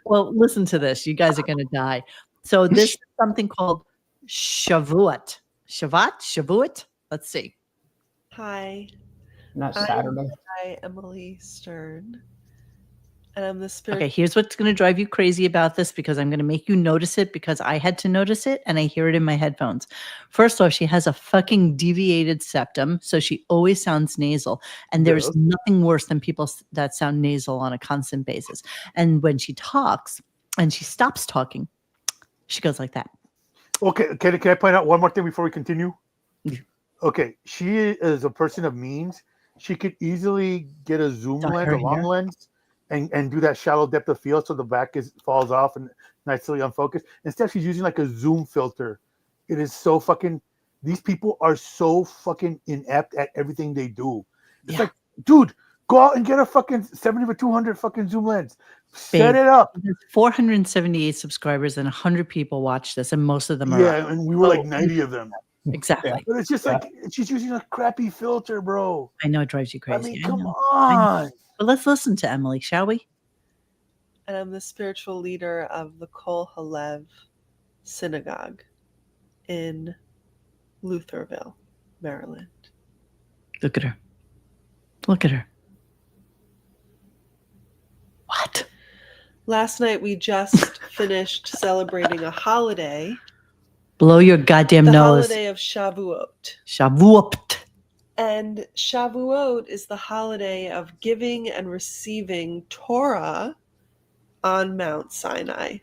Well, listen to this. You guys are going to die. So this is something called Shavuot. Shavuot? Let's see. Hi. Not Saturday. Hi, Emily Stern. And I'm the spirit. Okay, here's what's going to drive you crazy about this, because I'm going to make you notice it, because I had to notice it and I hear it in my headphones. First off, she has a fucking deviated septum, so she always sounds nasal. And there's nothing worse than people that sound nasal on a constant basis. And when she talks and she stops talking, she goes like that. Okay, can I point out one more thing before we continue? Okay, she is a person of means. She could easily get a zoom lens, a long lens, and do that shallow depth of field so the back falls off and nicely unfocused. Instead, she's using like a zoom filter. It is so fucking. These people are so fucking inept at everything they do. It's like, dude, go out and get a fucking 70-200 fucking zoom lens. Set it up. There's 478 subscribers and 100 people watch this, and most of them are. Yeah, and we were like 90 of them. Exactly. But it's just like she's using a crappy filter, bro. I know it drives you crazy. I mean, come on. But let's listen to Emily, shall we? And I'm the spiritual leader of the Kol Halev Synagogue in Lutherville, Maryland. Look at her. Look at her. What? Last night we just finished celebrating a holiday Blow your goddamn the nose. holiday of Shavuot. Shavuot. And Shavuot is the holiday of giving and receiving Torah on Mount Sinai.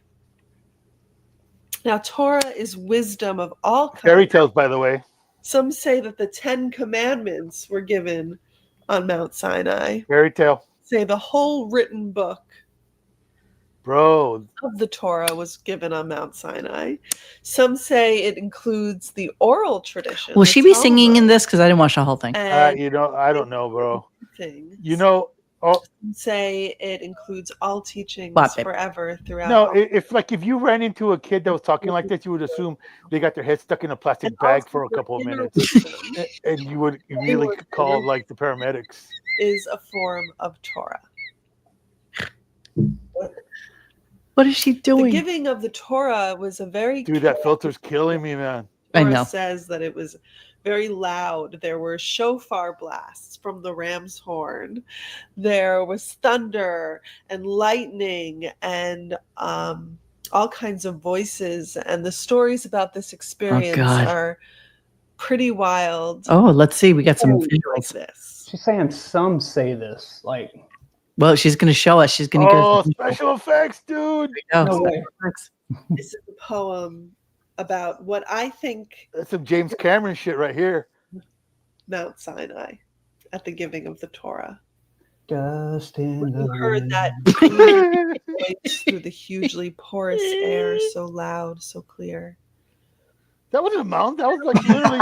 Now, Torah is wisdom of all kinds. Fairy tales, by the way. Some say that the 10 Commandments were given on Mount Sinai. Fairy tale. Say the whole written book Bro. of the Torah was given on Mount Sinai. Some say it includes the oral tradition. Will the she be Talmud, singing in this? Because I didn't watch the whole thing. and You know, I don't know, bro. things. You know, Some say it includes all teachings What, babe? forever throughout. no, all- if you ran into a kid that was talking like this, you would assume they got their head stuck in a plastic And bag also for a the couple of inner minutes, wisdom and you would immediately call like the paramedics. is a form of Torah. What is she The doing? giving of the Torah was a very Dude, that filter's killing me, man. I Torah know. says that it was very loud. There were shofar blasts from the ram's horn. There was thunder and lightning and all kinds of voices. And the stories about this experience God. are pretty wild. Oh, let's see. We got some Like visuals. this. She's saying some say this. Like, Well, she's going to show us. She's going to Oh, go. special effects, dude. Oh, no way. This is a poem about what I think That's some James Cameron shit right here. Mount Sinai at the giving of the Torah. Dust in the You heard wind. that voice through the hugely porous air, so loud, so clear. That wasn't a mount. That was like literally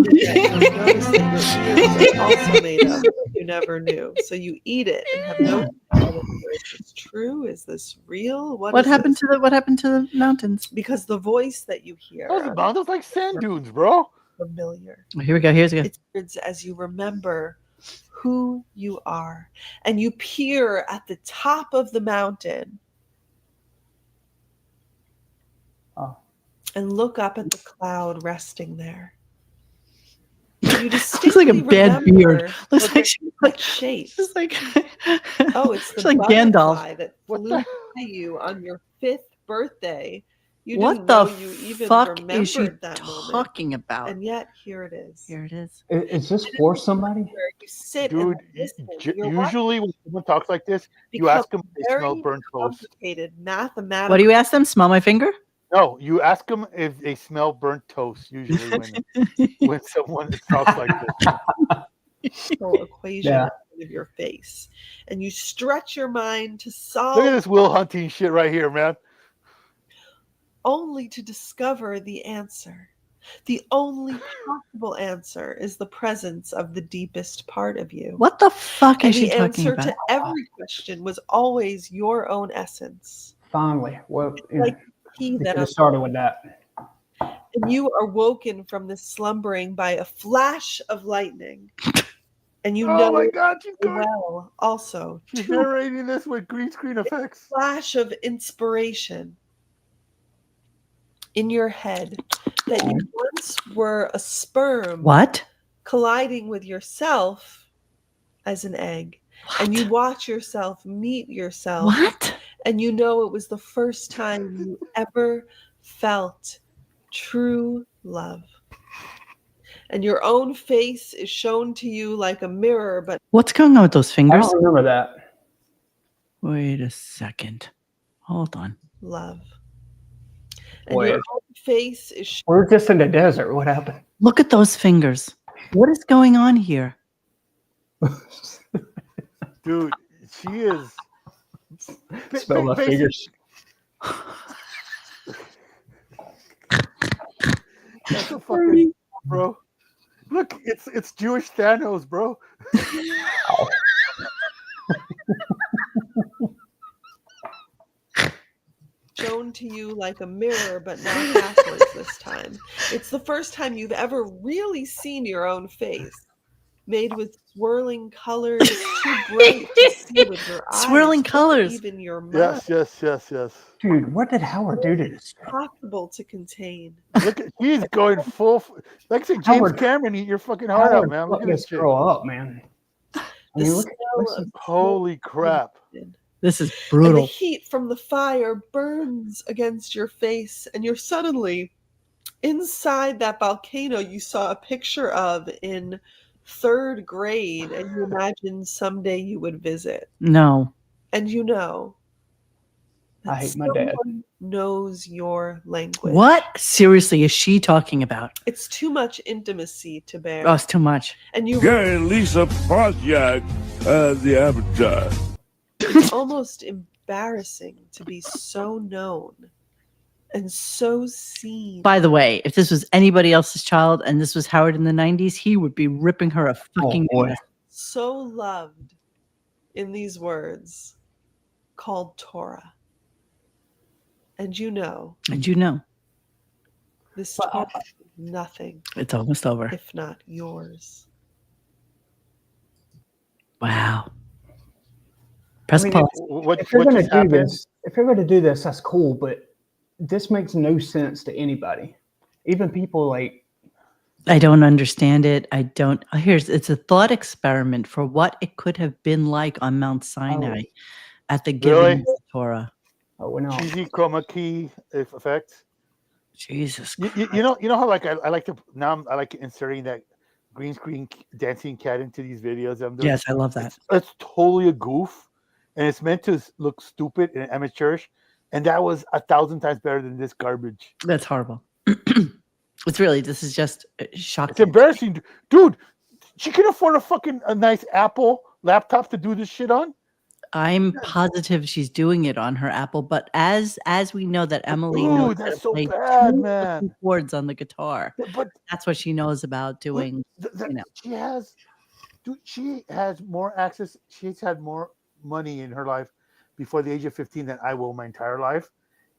just Notice that your ears are also made of what you never knew. So you eat it and have no idea whether it's true. Is this real? What is happened this? to the What happened to the mountains? Because the voice that you hear that was a mount. That was like sand dunes, bro. familiar. Oh, here we go. Here's a It's as you remember who you are, and you peer at the top of the mountain. Oh. And look up at the cloud resting there. You Looks like a distinctly bad remember beard. Looks what like the she's like shape. She's like Oh, it's the she's like butterfly Gandalf. that flew by you on your 5th birthday. You What didn't the know you even fuck is she remembered that moment. talking about? And yet here it is. Here it is. Is this for somebody? Where you sit Dude, and listen. You're usually when someone talks like this, you Become ask them if they smell very burnt toast. complicated mathematical. What do you ask them? Smell my finger? No, you ask them if they smell burnt toast. Usually, when someone talks like this. equation Yeah. of your face, and you stretch your mind to solve Look at this Will Hunting shit right here, man. only to discover the answer. The only possible answer is the presence of the deepest part of you. What the fuck And is she the talking answer about? to every question was always your own essence. Finally. Well, Like he we that could have started with that. and you are woken from this slumbering by a flash of lightning. And you Oh know my God, she's good. well also She's two narrating this with green screen effects. flash of inspiration in your head that you once were a sperm What? colliding with yourself as an egg. And you watch yourself meet yourself. What? And you know it was the first time you ever felt true love. And your own face is shown to you like a mirror, but What's going on with those I fingers? don't remember that. Wait a second. Hold on. love. And Boy, your own face is we're just in the desert. What happened? Look at those fingers. What is going on here? Dude, she is. Smell my fingers. That's a fucking bro. Look, it's Jewish Thanos, bro. shown to you like a mirror, but not backwards this time. It's the first time you've ever really seen your own face, made with swirling colors, too bright to see with your eyes. Swirling or colors. even your mind. Yes. Dude, what did Howard do to this? Impossible to contain. Look at he's going full. Like I said, James Howard- Cameron, eat your fucking heart out, Howard, man. Look fuck at this this shit. girl up, man. I The mean, look, smell listen. of Holy crap! This is and the brutal. heat from the fire burns against your face, and you're suddenly inside that volcano you saw a picture of in 3rd grade, and you imagined someday you would visit. No. And you know I that hate my dad. someone knows your language. What seriously is she talking about? It's too much intimacy to bear. Oh, it's too much. And you Gary and Lisa Pontiac as the Avatar. it's almost embarrassing to be so known and so seen. By the way, if this was anybody else's child and this was Howard in the 90s, he would be ripping her a fucking ass. So loved in these words called Torah. And you know. And you know. This Torah is nothing. It's almost over. If not yours. Wow. Press I mean, pause. if you're going to do this, that's cool. But this makes no sense to anybody, even people like. I don't understand it. I don't. It's a thought experiment for what it could have been like on Mount Sinai at the giving of the Torah. Oh, no. Cheesy chroma key effect. Jesus. You know how like I like to now I like inserting that green screen dancing cat into these videos I'm doing. Yes, I love that. It's totally a goof, and it's meant to look stupid and amateurish, and that was 1,000 times better than this garbage. That's horrible. This is just shocking. It's embarrassing, dude. She can afford a nice Apple laptop to do this shit on. I'm positive she's doing it on her Apple, but as we know that Emily knows how to that's so play bad, 2 man. chords on the guitar. But that's what she knows about doing. She has more access. She's had more money in her life before the age of 15 than I will my entire life.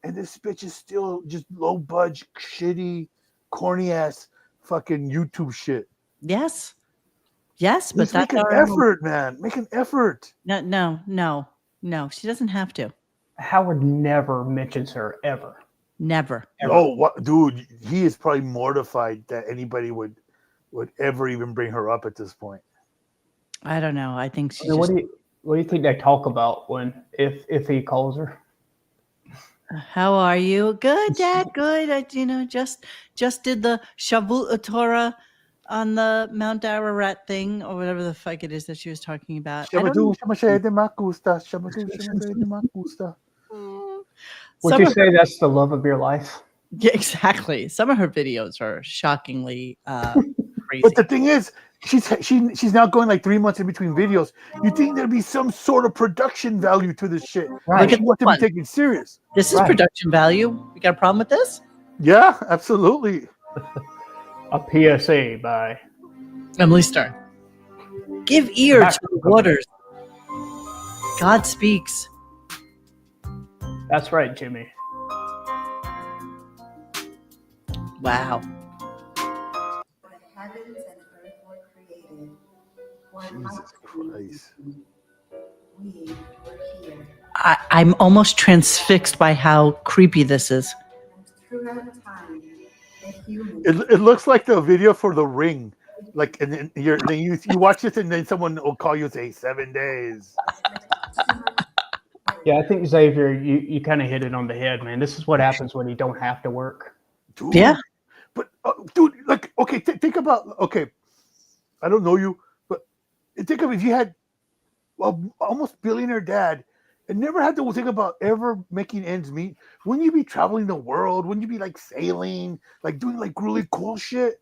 And this bitch is still just low budget, shitty, corny ass fucking YouTube shit. Yes. Yes, but Just make an effort, man. Make an effort. No. She doesn't have to. Howard never mentions her ever. Never. Oh, what, dude? He is probably mortified that anybody would ever even bring her up at this point. I don't know. I think she's. What do you think they talk about if he calls her? How are you? Good, Dad. Good. I just did the Shavut Torah on the Mount Ararat thing or whatever the fuck it is that she was talking about. Would you say that's the love of your life? Yeah, exactly. Some of her videos are shockingly crazy. But the thing is, she's now going like 3 months in between videos. You think there'd be some sort of production value to this shit? Right. She wants to be taken serious. This is production value. You got a problem with this? Yeah, absolutely. A PSA by Emily Stern. Give ear to the waters. God speaks. That's right, Jimmy. Wow. Jesus Christ. I'm almost transfixed by how creepy this is. It looks like the video for The Ring. Like, and then you watch this, and then someone will call you and say 7 days. Yeah, I think Xavier, you kind of hit it on the head, man. This is what happens when you don't have to work. Dude, yeah, but dude, like, okay, think about, okay, I don't know you, but think of if you had almost billionaire dad and never had to think about ever making ends meet. Wouldn't you be traveling the world? Wouldn't you be like sailing, like doing like really cool shit?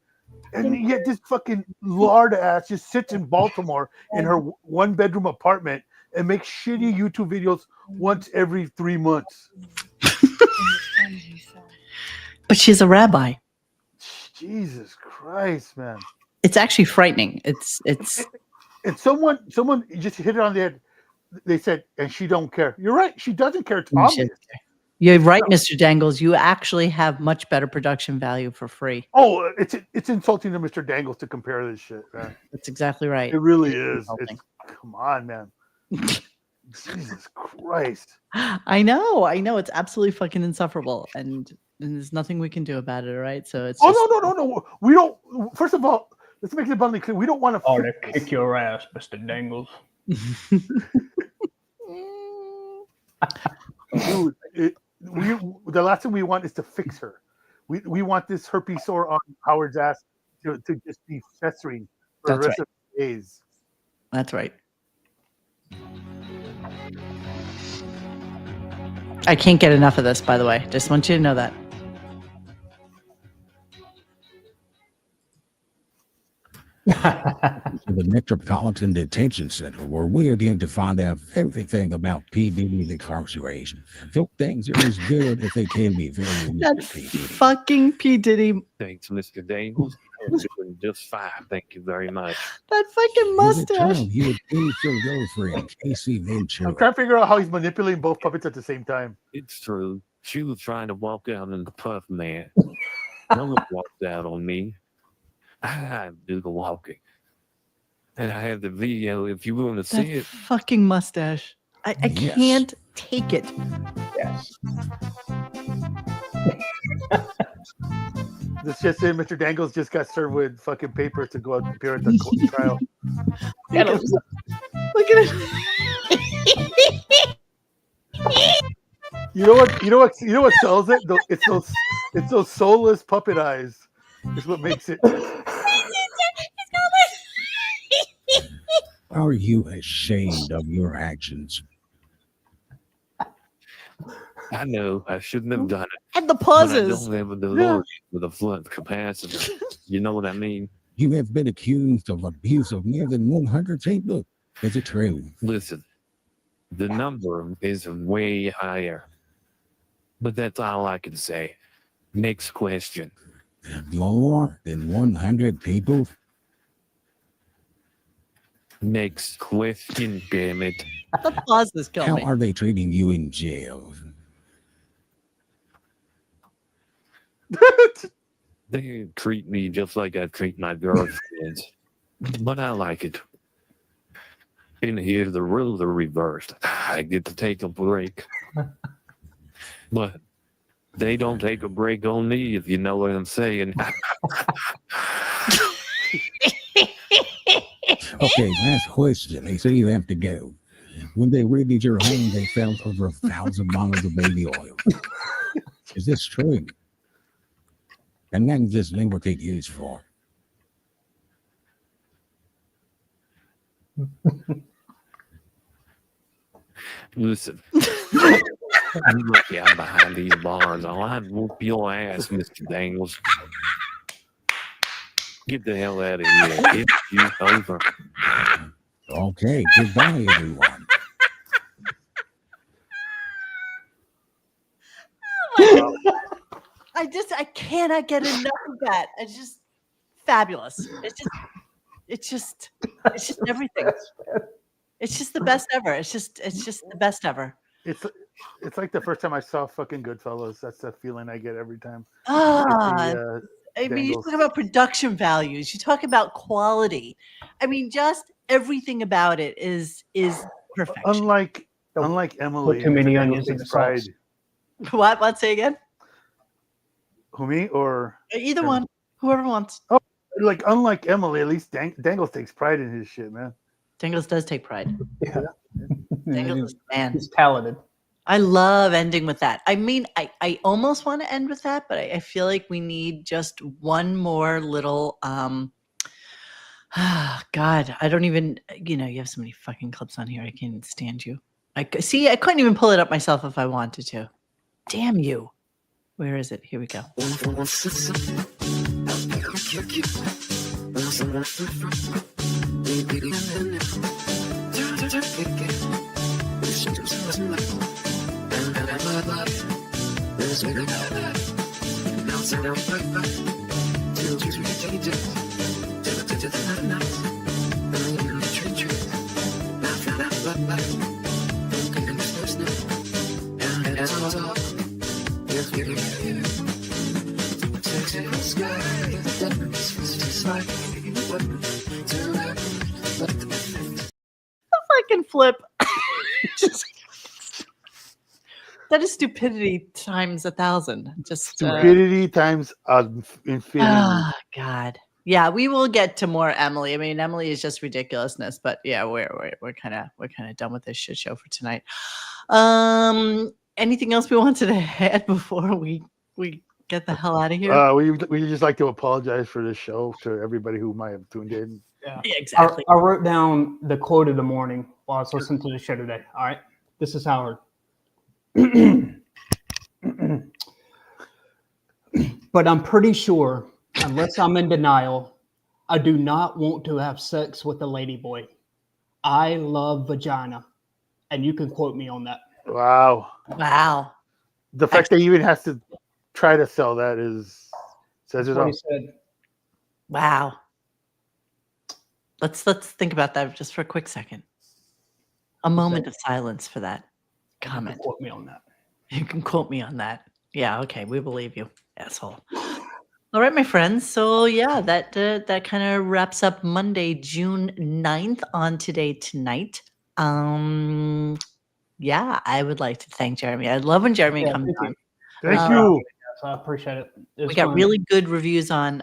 And yet this fucking lard ass just sits in Baltimore in her 1-bedroom apartment and makes shitty YouTube videos once every 3 months. but she's a rabbi. Jesus Christ, man. It's actually frightening. It's And someone just hit it on the head. They said, and she don't care. You're right. She doesn't care. It's obvious. You're right, Mr. Dangles. You actually have much better production value for free. Oh, it's insulting to Mr. Dangles to compare this shit, man. That's exactly right. It really is. Come on, man. Jesus Christ. I know. It's absolutely fucking insufferable. And there's nothing we can do about it, right? So it's no. We don't. First of all, let's make it abundantly clear. We don't want to. Oh, to kick your ass, Mr. Dangles. Dude, the last thing we want is to fix her. We want this herpes sore on Howard's ass to just be festering for the That's rest of the days. That's right. I can't get enough of this, by the way. Just want you to know that. To the Metropolitan Detention Center, where we are going to find out everything about P. Diddy's incarceration. Feel things are as good as they can be. That's fucking P. Diddy. Thanks, Mr. Daniels. I'm doing just fine. Thank you very much. That fucking mustache. He would please your girlfriend, Casey Ventura. I'm trying to figure out how he's manipulating both puppets at the same time. It's true. She was trying to walk out in the puff, man. No one walked out on me. I had to do the walking. And I have the video if you want to see That it. fucking mustache. I Yes. can't take it. Yes. This just in, Mr. Dangles just got served with fucking paper to go out and appear at the court trial. Look at it. You know what sells it? It's those soulless puppet eyes. Is what makes it. Are you ashamed of your actions? I know I shouldn't have done it. And the But I pauses. don't have a DeLorean with a flood capacitor. You know what I mean? You have been accused of abuse of more than 100 people. Is it true? Listen, the number is way higher. But that's all I can say. Next question. More than 100 people? Next question, damn it. The pauses kill How me. are they treating you in jail? They treat me just like I treat my girlfriends. But I like it. In here, the rules are reversed. I get to take a break. But they don't take a break on me, if you know what I'm saying. Okay, last question. They say you have to go. When they raided your home, they found over 1,000 bottles of baby oil. Is this true? And then this thing what they use for? Listen. You look out behind these bars. I'll whoop your ass, Mr. Dangles. Get the hell out of here. It's over. Okay, goodbye, everyone. I cannot get enough of that. It's just fabulous. It's just everything. It's just the best ever. It's just the best ever. It's like the first time I saw fucking Goodfellas. That's the feeling I get every time. I mean, you Dangles. talk about production values. You talk about quality. I mean, just everything about it is perfection. Unlike Emily. Put too many Mr. onions Dangles in the takes pride. sauce. What? Say again? Who, me or Either one. Whoever wants. Oh, like unlike Emily, at least Dangles takes pride in his shit, man. Dangles does take pride. Yeah. Dangles, man. He's talented. I love ending with that. I mean, I almost want to end with that, but I feel like we need just one more little God, I don't even, you have so many fucking clips on here. I can't stand you. I couldn't even pull it up myself if I wanted to. Damn you. Where is it? Here we go. Fucking flip. That is stupidity times 1,000. Just Stupidity times infinity. Oh, God. Yeah, we will get to more Emily. I mean, Emily is just ridiculousness, but yeah, we're kind of done with this shit show for tonight. Anything else we wanted to add before we Get the hell out of here. We just like to apologize for this show to everybody who might have tuned in. Yeah, exactly. I wrote down the quote of the morning while I was listening to the show today. All right, this is Howard. But I'm pretty sure, unless I'm in denial, I do not want to have sex with a ladyboy. I love vagina, and you can quote me on that. Wow. Wow. The fact that he even has to try to sell that says it That's what all. he said. Wow. Let's think about that just for a quick second. A moment of silence for that comment. You can quote me on that. You can quote me on that. Yeah, okay, we believe you, asshole. All right, my friends. So yeah, that kind of wraps up Monday, June 9th on Today Tonight. Yeah, I would like to thank Jeremy. I love when Jeremy comes on. Thank you. I appreciate it. We got really good reviews on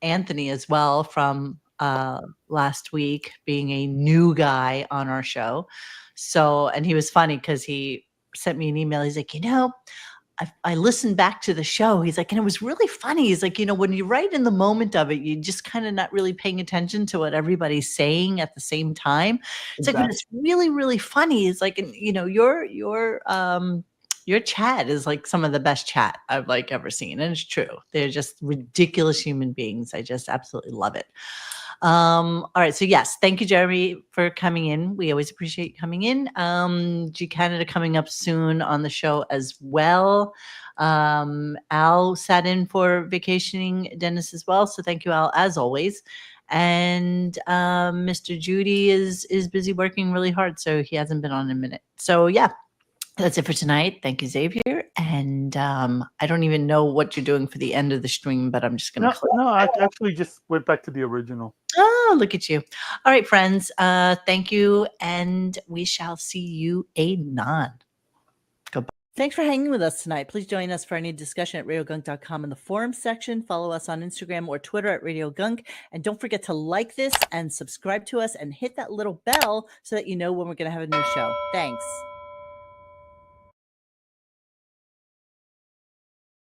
Anthony as well from last week, being a new guy on our show. So, and he was funny because he sent me an email. He's like, I listened back to the show. He's like, and it was really funny. He's like, when you write in the moment of it, you just kind of not really paying attention to what everybody's saying at the same time. It's like, but it's really, really funny. It's like, and your chat is like some of the best chat I've like ever seen. And it's true. They're just ridiculous human beings. I just absolutely love it. All right. So yes, thank you, Jeremy, for coming in. We always appreciate you coming in. G Canada coming up soon on the show as well. Al sat in for vacationing Dennis as well. So thank you, Al, as always. And Mr. Judy is busy working really hard, so he hasn't been on in a minute. So yeah. That's it for tonight. Thank you, Xavier. And I don't even know what you're doing for the end of the stream, but I'm just going to No, I actually just went back to the original. Oh, look at you. All right, friends. Thank you. And we shall see you anon. Goodbye. Thanks for hanging with us tonight. Please join us for any discussion at RadioGunk.com in the forum section. Follow us on Instagram or Twitter at RadioGunk. And don't forget to like this and subscribe to us and hit that little bell so that you know when we're going to have a new show. Thanks.